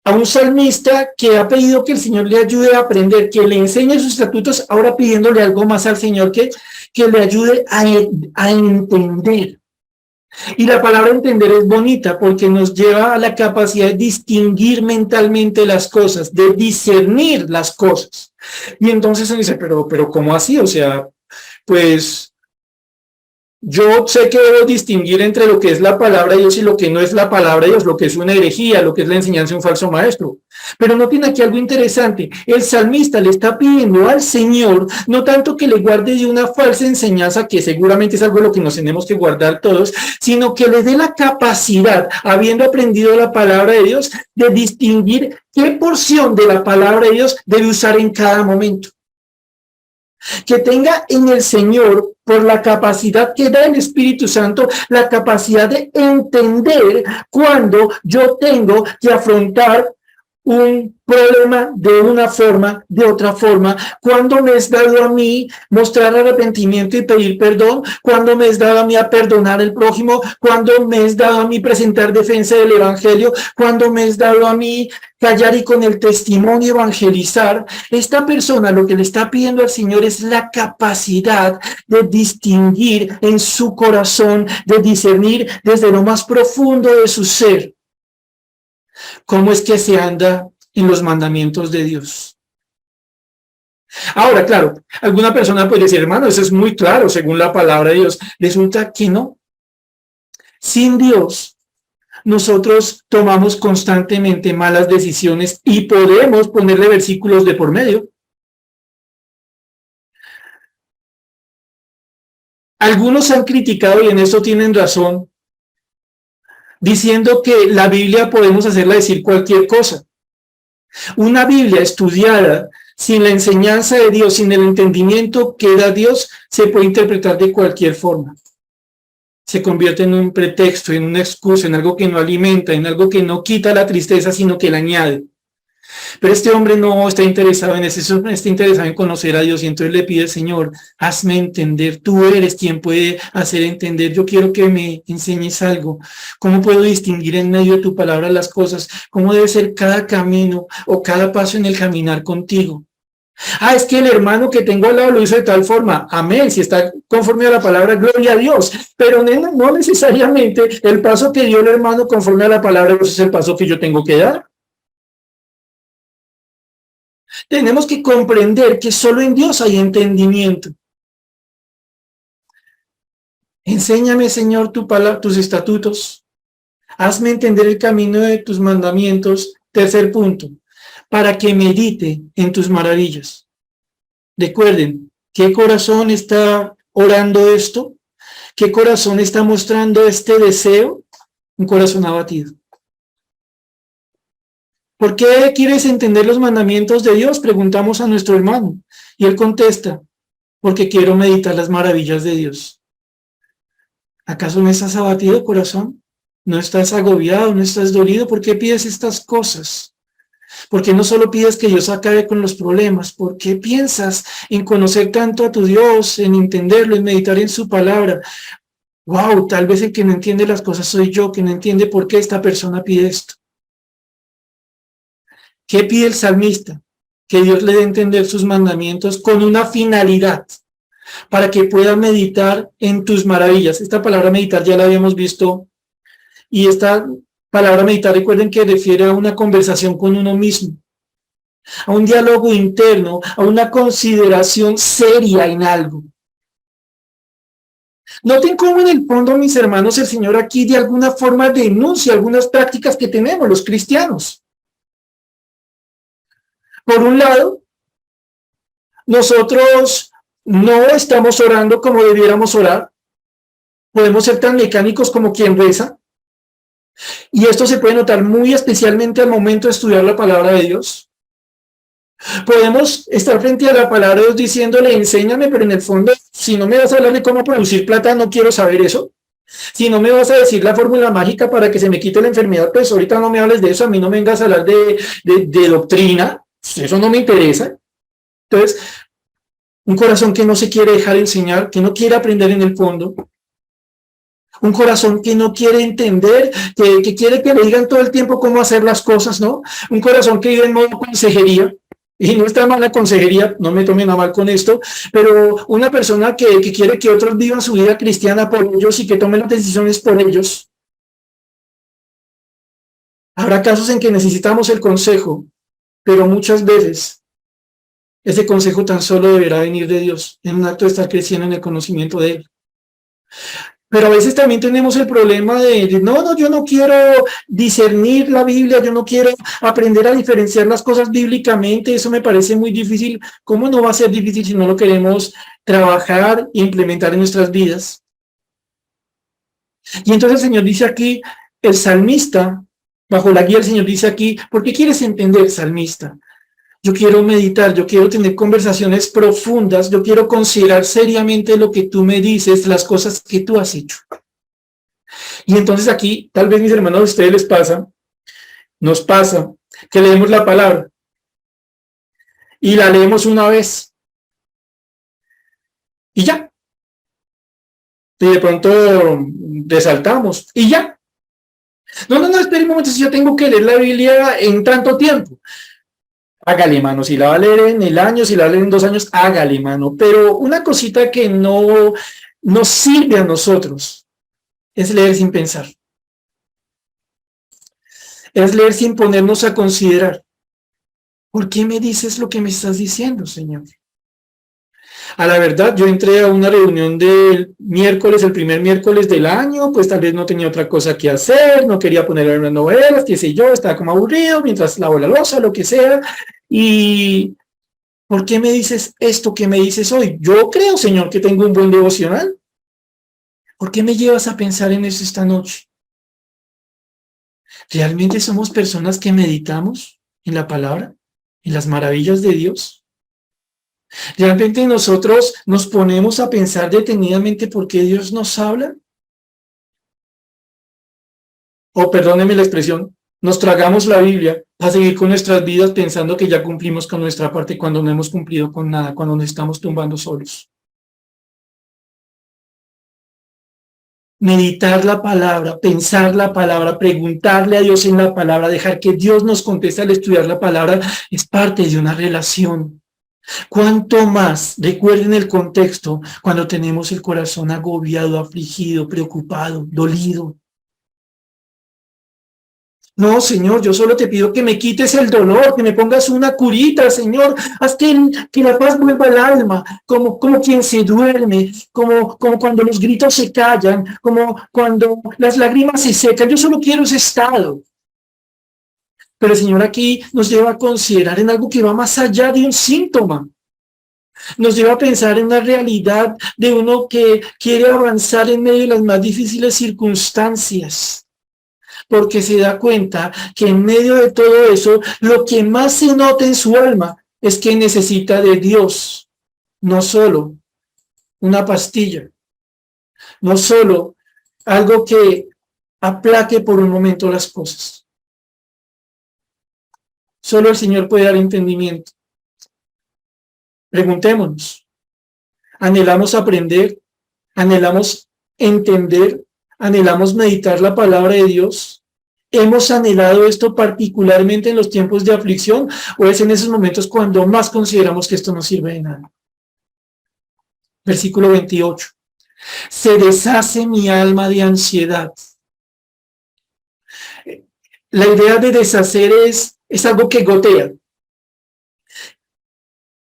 a un salmista que ha pedido que el Señor le ayude a aprender, que le enseñe sus estatutos, ahora pidiéndole algo más al Señor que le ayude a entender. Y la palabra entender es bonita porque nos lleva a la capacidad de distinguir mentalmente las cosas, de discernir las cosas. Y entonces se dice, pero ¿cómo así? O sea, pues yo sé que debo distinguir entre lo que es la palabra de Dios y lo que no es la palabra de Dios, lo que es una herejía, lo que es la enseñanza de un falso maestro. Pero noten aquí algo interesante. El salmista le está pidiendo al Señor, no tanto que le guarde de una falsa enseñanza, que seguramente es algo de lo que nos tenemos que guardar todos, sino que le dé la capacidad, habiendo aprendido la palabra de Dios, de distinguir qué porción de la palabra de Dios debe usar en cada momento. Que tenga en el Señor, por la capacidad que da el Espíritu Santo, la capacidad de entender cuando yo tengo que afrontar un problema de una forma, de otra forma, cuando me es dado a mí mostrar arrepentimiento y pedir perdón, cuando me es dado a mí a perdonar al prójimo, cuando me es dado a mí presentar defensa del evangelio, cuando me es dado a mí callar y con el testimonio evangelizar. Esta persona lo que le está pidiendo al Señor es la capacidad de distinguir en su corazón, de discernir desde lo más profundo de su ser cómo es que se anda en los mandamientos de Dios. Ahora, claro, alguna persona puede decir, hermano, eso es muy claro según la palabra de Dios. Resulta que no. Sin Dios, nosotros tomamos constantemente malas decisiones y podemos ponerle versículos de por medio. Algunos han criticado, y en esto tienen razón, diciendo que la Biblia podemos hacerla decir cualquier cosa. Una Biblia estudiada sin la enseñanza de Dios, sin el entendimiento que da Dios, se puede interpretar de cualquier forma. Se convierte en un pretexto, en una excusa, en algo que no alimenta, en algo que no quita la tristeza, sino que la añade. Pero este hombre no está interesado en eso, está interesado en conocer a Dios, y entonces le pide, Señor, hazme entender, tú eres quien puede hacer entender, yo quiero que me enseñes algo, cómo puedo distinguir en medio de tu palabra las cosas, cómo debe ser cada camino o cada paso en el caminar contigo. Ah, es que el hermano que tengo al lado lo hizo de tal forma. Amén, si está conforme a la palabra, gloria a Dios. Pero no necesariamente el paso que dio el hermano conforme a la palabra de Dios es el paso que yo tengo que dar. Tenemos que comprender que solo en Dios hay entendimiento. Enséñame, Señor, tus estatutos. Hazme entender el camino de tus mandamientos. Tercer punto, para que medite en tus maravillas. Recuerden, ¿qué corazón está orando esto? ¿Qué corazón está mostrando este deseo? Un corazón abatido. ¿Por qué quieres entender los mandamientos de Dios? Preguntamos a nuestro hermano. Y él contesta, porque quiero meditar las maravillas de Dios. ¿Acaso no estás abatido, corazón? ¿No estás agobiado? ¿No estás dolido? ¿Por qué pides estas cosas? ¿Por qué no solo pides que Dios acabe con los problemas? ¿Por qué piensas en conocer tanto a tu Dios, en entenderlo, en meditar en su palabra? Wow, tal vez el que no entiende las cosas soy yo, que no entiende por qué esta persona pide esto. ¿Qué pide el salmista? Que Dios le dé a entender sus mandamientos con una finalidad, para que pueda meditar en tus maravillas. Esta palabra meditar ya la habíamos visto, y esta palabra meditar, recuerden que refiere a una conversación con uno mismo, a un diálogo interno, a una consideración seria en algo. Noten cómo en el fondo, mis hermanos, el Señor aquí de alguna forma denuncia algunas prácticas que tenemos los cristianos. Por un lado, nosotros no estamos orando como debiéramos orar. Podemos ser tan mecánicos como quien reza. Y esto se puede notar muy especialmente al momento de estudiar la palabra de Dios. Podemos estar frente a la palabra de Dios diciéndole, enséñame, pero en el fondo, si no me vas a hablar de cómo producir plata, no quiero saber eso. Si no me vas a decir la fórmula mágica para que se me quite la enfermedad, pues ahorita no me hables de eso, a mí no me vengas a hablar de doctrina, eso no me interesa. Entonces, un corazón que no se quiere dejar enseñar, que no quiere aprender en el fondo, un corazón que no quiere entender, que quiere que le digan todo el tiempo cómo hacer las cosas, ¿no? Un corazón que vive en modo consejería, y no está mal la consejería, no me tomen a mal con esto, pero una persona que quiere que otros vivan su vida cristiana por ellos y que tomen las decisiones por ellos. Habrá casos en que necesitamos el consejo, pero muchas veces ese consejo tan solo deberá venir de Dios, en un acto de estar creciendo en el conocimiento de Él. Pero a veces también tenemos el problema no, yo no quiero discernir la Biblia, yo no quiero aprender a diferenciar las cosas bíblicamente, eso me parece muy difícil. ¿Cómo no va a ser difícil si no lo queremos trabajar e implementar en nuestras vidas? Y entonces el Señor dice aquí, el salmista, bajo la guía del Señor dice aquí, ¿por qué quieres entender, salmista? Yo quiero meditar, yo quiero tener conversaciones profundas, yo quiero considerar seriamente lo que tú me dices, las cosas que tú has hecho. Y entonces aquí, tal vez mis hermanos, a ustedes nos pasa, que leemos la palabra y la leemos una vez y ya. Y de pronto resaltamos y ya. No, espere un momento, si yo tengo que leer la Biblia en tanto tiempo. Hágale, mano, si la va a leer en el año, si la va a leer en 2 años, hágale, mano. Pero una cosita que no nos sirve a nosotros es leer sin pensar. Es leer sin ponernos a considerar. ¿Por qué me dices lo que me estás diciendo, Señor? A la verdad, yo entré a una reunión del miércoles, el primer miércoles del año, pues tal vez no tenía otra cosa que hacer, no quería poner unas novelas, qué sé yo, estaba como aburrido mientras lavo la loza, lo que sea. Y ¿por qué me dices esto que me dices hoy? Yo creo, Señor, que tengo un buen devocional. ¿Por qué me llevas a pensar en eso esta noche? ¿Realmente somos personas que meditamos en la palabra, en las maravillas de Dios? ¿Realmente nosotros nos ponemos a pensar detenidamente por qué Dios nos habla? O perdónenme la expresión, nos tragamos la Biblia a seguir con nuestras vidas pensando que ya cumplimos con nuestra parte cuando no hemos cumplido con nada, cuando nos estamos tumbando solos. Meditar la palabra, pensar la palabra, preguntarle a Dios en la palabra, dejar que Dios nos conteste al estudiar la palabra, es parte de una relación. Cuanto más, recuerden el contexto, cuando tenemos el corazón agobiado, afligido, preocupado, dolido. No, Señor, yo solo te pido que me quites el dolor, que me pongas una curita, Señor. Haz que la paz vuelva al alma, como quien se duerme, como cuando los gritos se callan, como cuando las lágrimas se secan. Yo solo quiero ese estado. Pero el Señor aquí nos lleva a considerar en algo que va más allá de un síntoma. Nos lleva a pensar en una realidad de uno que quiere avanzar en medio de las más difíciles circunstancias, porque se da cuenta que en medio de todo eso, lo que más se nota en su alma es que necesita de Dios, no solo una pastilla, no solo algo que aplaque por un momento las cosas. Solo el Señor puede dar entendimiento. Preguntémonos, ¿anhelamos aprender? ¿Anhelamos entender? ¿Anhelamos meditar la palabra de Dios? ¿Hemos anhelado esto particularmente en los tiempos de aflicción o es en esos momentos cuando más consideramos que esto no sirve de nada? Versículo 28. Se deshace mi alma de ansiedad. La idea de deshacer es algo que gotea.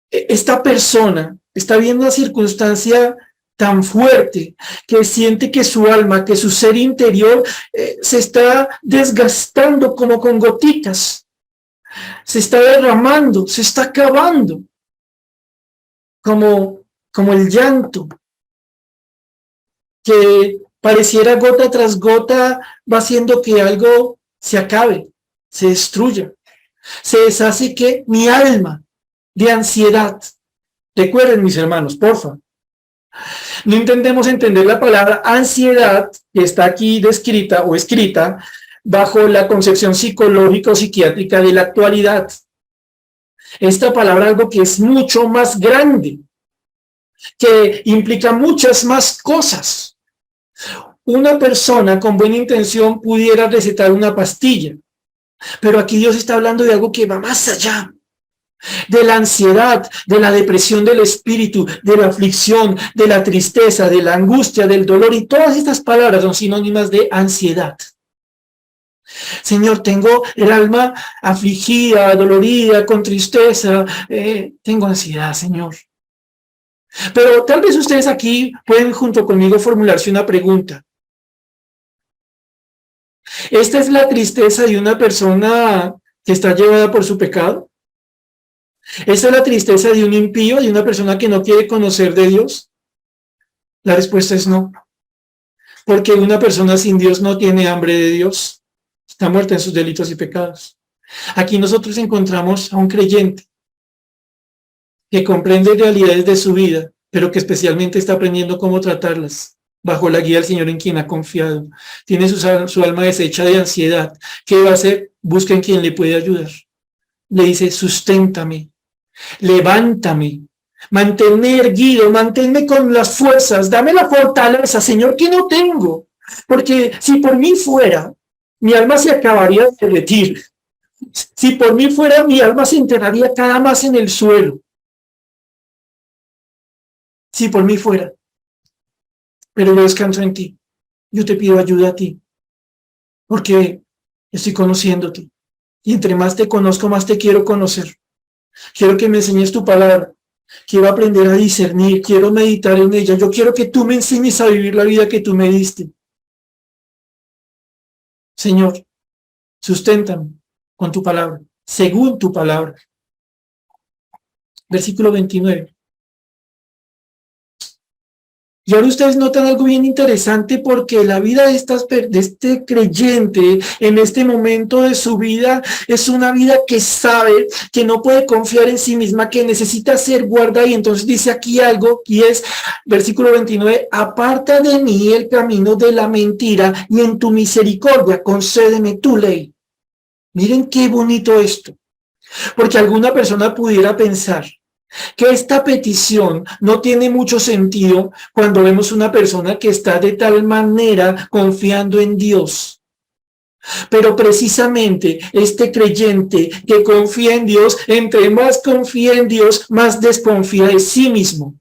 Esta persona está viendo una circunstancia tan fuerte que siente que su alma, que su ser interior se está desgastando como con gotitas, se está derramando, se está acabando, como el llanto, que pareciera gota tras gota va haciendo que algo se acabe, se destruya, se deshace que mi alma de ansiedad. Recuerden, mis hermanos, porfa, no intentemos entender la palabra ansiedad que está aquí descrita o escrita bajo la concepción psicológica o psiquiátrica de la actualidad. Esta palabra algo que es mucho más grande, que implica muchas más cosas. Una persona con buena intención pudiera recetar una pastilla, pero aquí Dios está hablando de algo que va más allá. De la ansiedad, de la depresión del espíritu, de la aflicción, de la tristeza, de la angustia, del dolor, y todas estas palabras son sinónimas de ansiedad. Señor, tengo el alma afligida, dolorida, con tristeza, tengo ansiedad, Señor. Pero tal vez ustedes aquí pueden junto conmigo formularse una pregunta. ¿Esta es la tristeza de una persona que está llevada por su pecado? ¿Esta es la tristeza de un impío, de una persona que no quiere conocer de Dios? La respuesta es no. Porque una persona sin Dios no tiene hambre de Dios. Está muerta en sus delitos y pecados. Aquí nosotros encontramos a un creyente que comprende realidades de su vida, pero que especialmente está aprendiendo cómo tratarlas bajo la guía del Señor en quien ha confiado. Tiene su alma deshecha de ansiedad. ¿Qué va a hacer? Busca en quien le puede ayudar. Le dice, susténtame, levántame, manténme erguido, manténme con las fuerzas, dame la fortaleza, Señor, que no tengo. Porque si por mí fuera, mi alma se acabaría de derretir. Si por mí fuera, mi alma se enterraría cada más en el suelo. Si por mí fuera. Pero yo descanso en ti. Yo te pido ayuda a ti. Porque estoy conociéndote. Y entre más te conozco, más te quiero conocer. Quiero que me enseñes tu palabra. Quiero aprender a discernir. Quiero meditar en ella. Yo quiero que tú me enseñes a vivir la vida que tú me diste. Señor, susténtame con tu palabra, según tu palabra. Versículo 29. Y ahora ustedes notan algo bien interesante porque la vida de este creyente en este momento de su vida es una vida que sabe que no puede confiar en sí misma, que necesita ser guardada. Y entonces dice aquí algo y es, versículo 29, aparta de mí el camino de la mentira y en tu misericordia concédeme tu ley. Miren qué bonito esto, porque alguna persona pudiera pensar que esta petición no tiene mucho sentido cuando vemos una persona que está de tal manera confiando en Dios, Pero precisamente este creyente que confía en Dios, entre más confía en Dios, más desconfía de sí mismo.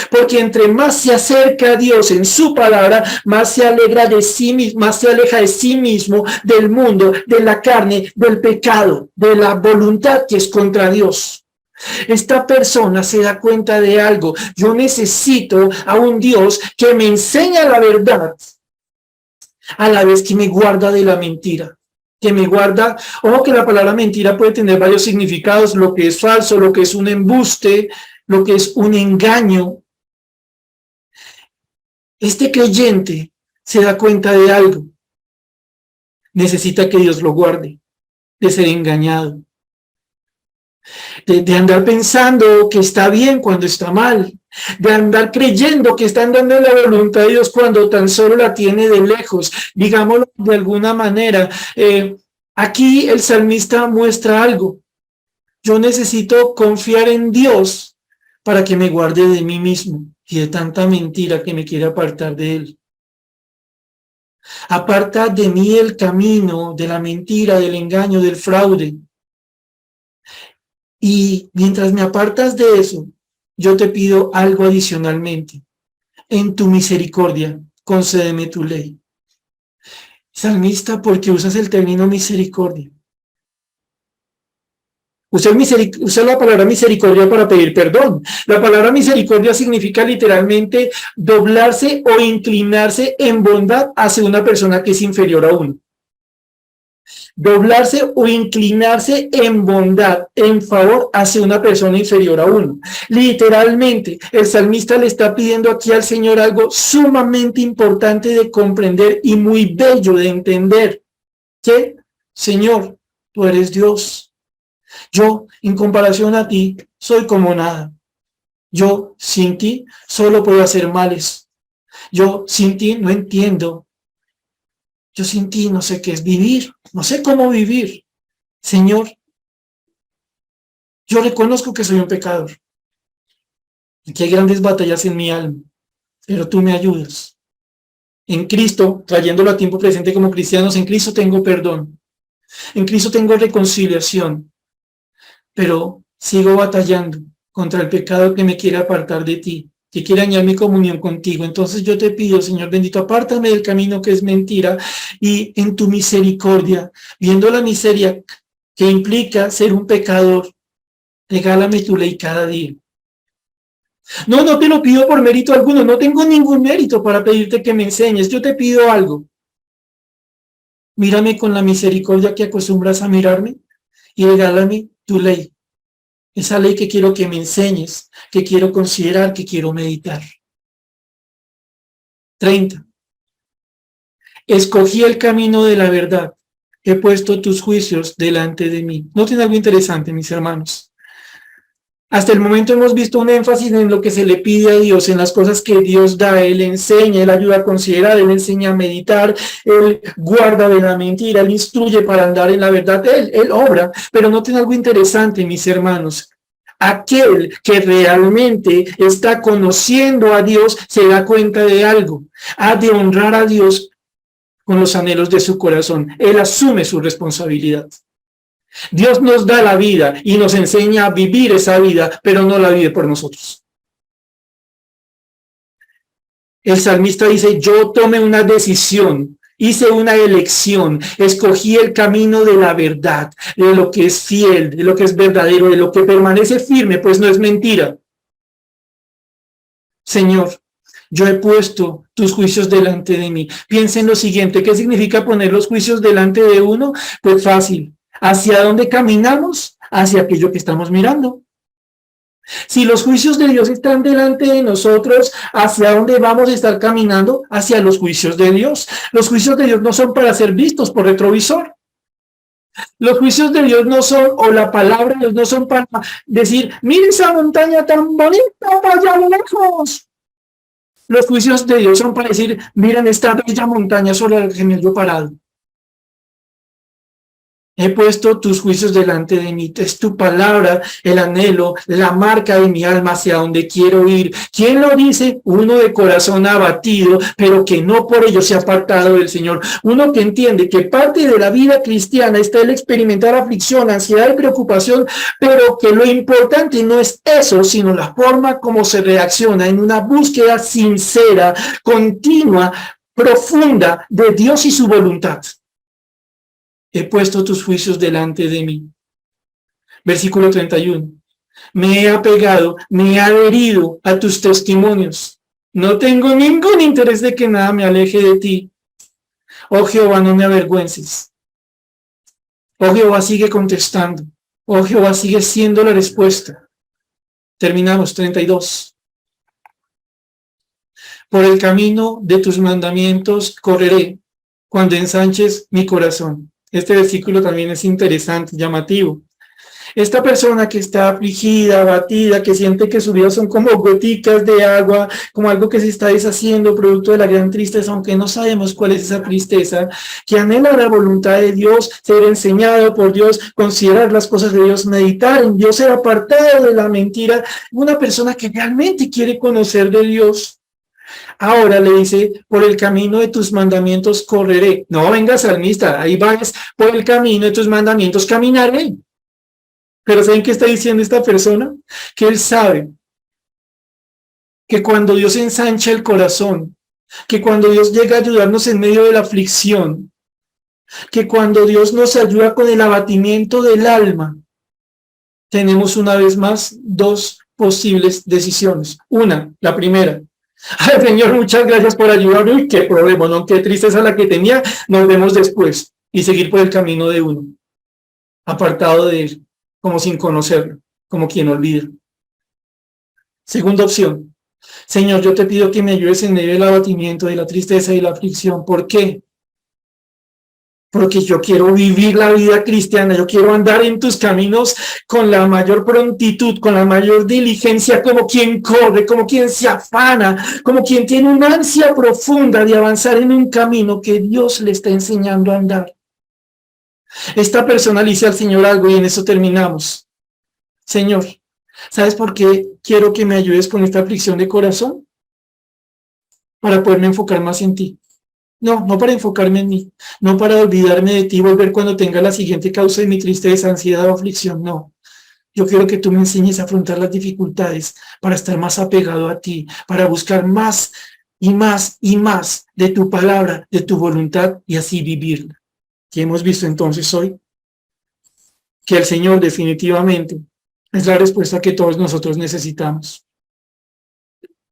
Porque entre más se acerca a Dios en su palabra, más se alegra de sí mismo, más se aleja de sí mismo, del mundo, de la carne, del pecado, de la voluntad que es contra Dios. Esta persona se da cuenta de algo. Yo necesito a un Dios que me enseña la verdad, a la vez que me guarda de la mentira. Que me guarda, ojo que la palabra mentira puede tener varios significados, lo que es falso, lo que es un embuste, lo que es un engaño. Este creyente se da cuenta de algo. Necesita que Dios lo guarde de ser engañado, de andar pensando que está bien cuando está mal, de andar creyendo que está andando en la voluntad de Dios cuando tan solo la tiene de lejos. Digámoslo de alguna manera, aquí el salmista muestra algo. Yo necesito confiar en Dios para que me guarde de mí mismo y de tanta mentira que me quiere apartar de Él. Aparta de mí el camino de la mentira, del engaño, del fraude. Y mientras me apartas de eso, yo te pido algo adicionalmente. En tu misericordia, concédeme tu ley. Salmista, ¿por qué usas el término misericordia? Usa la palabra misericordia para pedir perdón. La palabra misericordia significa literalmente doblarse o inclinarse en bondad hacia una persona que es inferior a uno. Doblarse o inclinarse en bondad, en favor hacia una persona inferior a uno. Literalmente, el salmista le está pidiendo aquí al Señor algo sumamente importante de comprender y muy bello de entender. ¿Qué? Señor, tú eres Dios. Yo, en comparación a ti, soy como nada. Yo, sin ti, solo puedo hacer males. Yo, sin ti, no entiendo. Yo sin ti no sé qué es vivir. No sé cómo vivir. Señor, yo reconozco que soy un pecador y que hay grandes batallas en mi alma, pero tú me ayudas. En Cristo, trayéndolo a tiempo presente como cristianos, en Cristo tengo perdón. En Cristo tengo reconciliación, pero sigo batallando contra el pecado que me quiere apartar de ti, que quiere dañar mi comunión contigo. Entonces yo te pido, Señor bendito, apártame del camino que es mentira y en tu misericordia, viendo la miseria que implica ser un pecador, regálame tu ley cada día. No, no te lo pido por mérito alguno, no tengo ningún mérito para pedirte que me enseñes. Yo te pido algo. Mírame con la misericordia que acostumbras a mirarme y regálame tu ley. Esa ley que quiero que me enseñes, que quiero considerar, que quiero meditar. 30. Escogí el camino de la verdad. He puesto tus juicios delante de mí. Noten algo interesante, mis hermanos. Hasta el momento hemos visto un énfasis en lo que se le pide a Dios, en las cosas que Dios da. Él enseña, Él ayuda a considerar, Él enseña a meditar, Él guarda de la mentira, Él instruye para andar en la verdad, Él obra. Pero noten algo interesante, mis hermanos. Aquel que realmente está conociendo a Dios se da cuenta de algo. Ha de honrar a Dios con los anhelos de su corazón. Él asume su responsabilidad. Dios nos da la vida y nos enseña a vivir esa vida, pero no la vive por nosotros. El salmista dice, yo tomé una decisión, hice una elección, escogí el camino de la verdad, de lo que es fiel, de lo que es verdadero, de lo que permanece firme, pues no es mentira. Señor, yo he puesto tus juicios delante de mí. Piensa en lo siguiente, ¿qué significa poner los juicios delante de uno? Pues fácil. ¿Hacia dónde caminamos? Hacia aquello que estamos mirando. Si los juicios de Dios están delante de nosotros, ¿hacia dónde vamos a estar caminando? Hacia los juicios de Dios. Los juicios de Dios no son para ser vistos por retrovisor. Los juicios de Dios no son, o la palabra de Dios no son para decir, mire esa montaña tan bonita, vaya lejos. Los juicios de Dios son para decir, miren esta bella montaña sobre la que me he parado. He puesto tus juicios delante de mí. Es tu palabra, el anhelo, la marca de mi alma hacia donde quiero ir. ¿Quién lo dice? Uno de corazón abatido, pero que no por ello se ha apartado del Señor. Uno que entiende que parte de la vida cristiana está el experimentar aflicción, ansiedad y preocupación, pero que lo importante no es eso, sino la forma como se reacciona en una búsqueda sincera, continua, profunda de Dios y su voluntad. He puesto tus juicios delante de mí. Versículo 31. Me he apegado, me he adherido a tus testimonios. No tengo ningún interés de que nada me aleje de ti. Oh Jehová, no me avergüences. Oh Jehová, sigue contestando. Oh Jehová, sigue siendo la respuesta. Terminamos, 32. Por el camino de tus mandamientos correré cuando ensanches mi corazón. Este versículo también es interesante, llamativo. Esta persona que está afligida, abatida, que siente que su vida son como goticas de agua, como algo que se está deshaciendo producto de la gran tristeza, aunque no sabemos cuál es esa tristeza, que anhela la voluntad de Dios, ser enseñado por Dios, considerar las cosas de Dios, meditar en Dios, ser apartado de la mentira. Una persona que realmente quiere conocer de Dios. Ahora le dice, por el camino de tus mandamientos correré. No, venga, salmista, ahí vas, por el camino de tus mandamientos caminaré. Pero ¿saben qué está diciendo esta persona? Que él sabe que cuando Dios ensancha el corazón, que cuando Dios llega a ayudarnos en medio de la aflicción, que cuando Dios nos ayuda con el abatimiento del alma, tenemos una vez más dos posibles decisiones. Una, la primera. Ay, Señor, muchas gracias por ayudarme. Uy, qué problema, ¿no? Qué tristeza la que tenía. Nos vemos después. Y seguir por el camino de uno, apartado de él, como sin conocerlo, como quien olvida. Segunda opción. Señor, yo te pido que me ayudes en medio del abatimiento, de la tristeza y la aflicción. ¿Por qué? Porque yo quiero vivir la vida cristiana, yo quiero andar en tus caminos con la mayor prontitud, con la mayor diligencia, como quien corre, como quien se afana, como quien tiene una ansia profunda de avanzar en un camino que Dios le está enseñando a andar. Esta persona le dice al Señor algo y en eso terminamos. Señor, ¿sabes por qué quiero que me ayudes con esta aflicción de corazón? Para poderme enfocar más en ti. No, no para enfocarme en mí, no para olvidarme de ti, volver cuando tenga la siguiente causa de mi tristeza, ansiedad o aflicción, no. Yo quiero que tú me enseñes a afrontar las dificultades para estar más apegado a ti, para buscar más y más y más de tu palabra, de tu voluntad y así vivirla. ¿Qué hemos visto entonces hoy? Que el Señor definitivamente es la respuesta que todos nosotros necesitamos.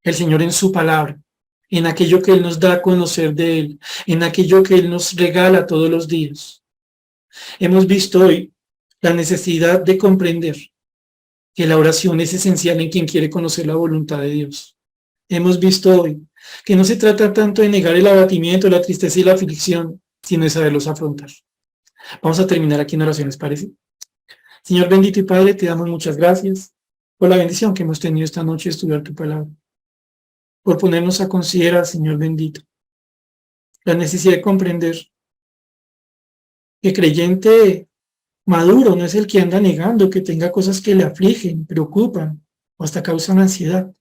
El Señor en su palabra, en aquello que Él nos da a conocer de Él, en aquello que Él nos regala todos los días. Hemos visto hoy la necesidad de comprender que la oración es esencial en quien quiere conocer la voluntad de Dios. Hemos visto hoy que no se trata tanto de negar el abatimiento, la tristeza y la aflicción, sino de saberlos afrontar. Vamos a terminar aquí en oración, ¿les parece? Señor bendito y Padre, te damos muchas gracias por la bendición que hemos tenido esta noche de estudiar tu palabra, por ponernos a considerar, Señor bendito, la necesidad de comprender que creyente maduro no es el que anda negando que tenga cosas que le afligen, preocupan o hasta causan ansiedad.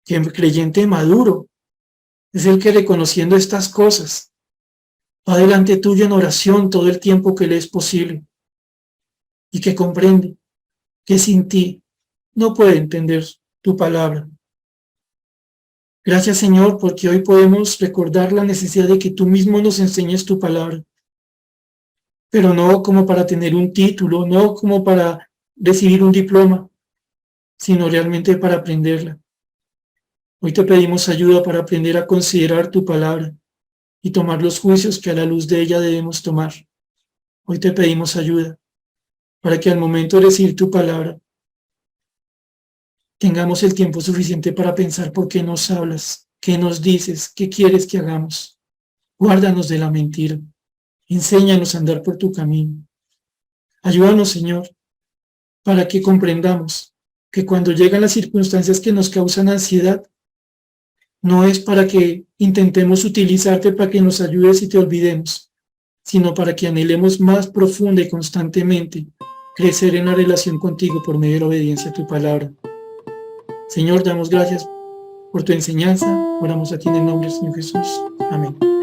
Que el creyente maduro es el que, reconociendo estas cosas, va delante tuyo en oración todo el tiempo que le es posible y que comprende que sin ti no puede entender tu palabra. Gracias, Señor, porque hoy podemos recordar la necesidad de que tú mismo nos enseñes tu palabra, pero no como para tener un título, no como para recibir un diploma, sino realmente para aprenderla. Hoy te pedimos ayuda para aprender a considerar tu palabra y tomar los juicios que a la luz de ella debemos tomar. Hoy te pedimos ayuda para que al momento de decir tu palabra tengamos el tiempo suficiente para pensar por qué nos hablas, qué nos dices, qué quieres que hagamos. Guárdanos de la mentira. Enséñanos a andar por tu camino. Ayúdanos, Señor, para que comprendamos que cuando llegan las circunstancias que nos causan ansiedad, no es para que intentemos utilizarte para que nos ayudes y te olvidemos, sino para que anhelemos más profunda y constantemente crecer en la relación contigo por medio de la obediencia a tu palabra. Señor, damos gracias por tu enseñanza. Oramos a ti en el nombre del Señor Jesús. Amén.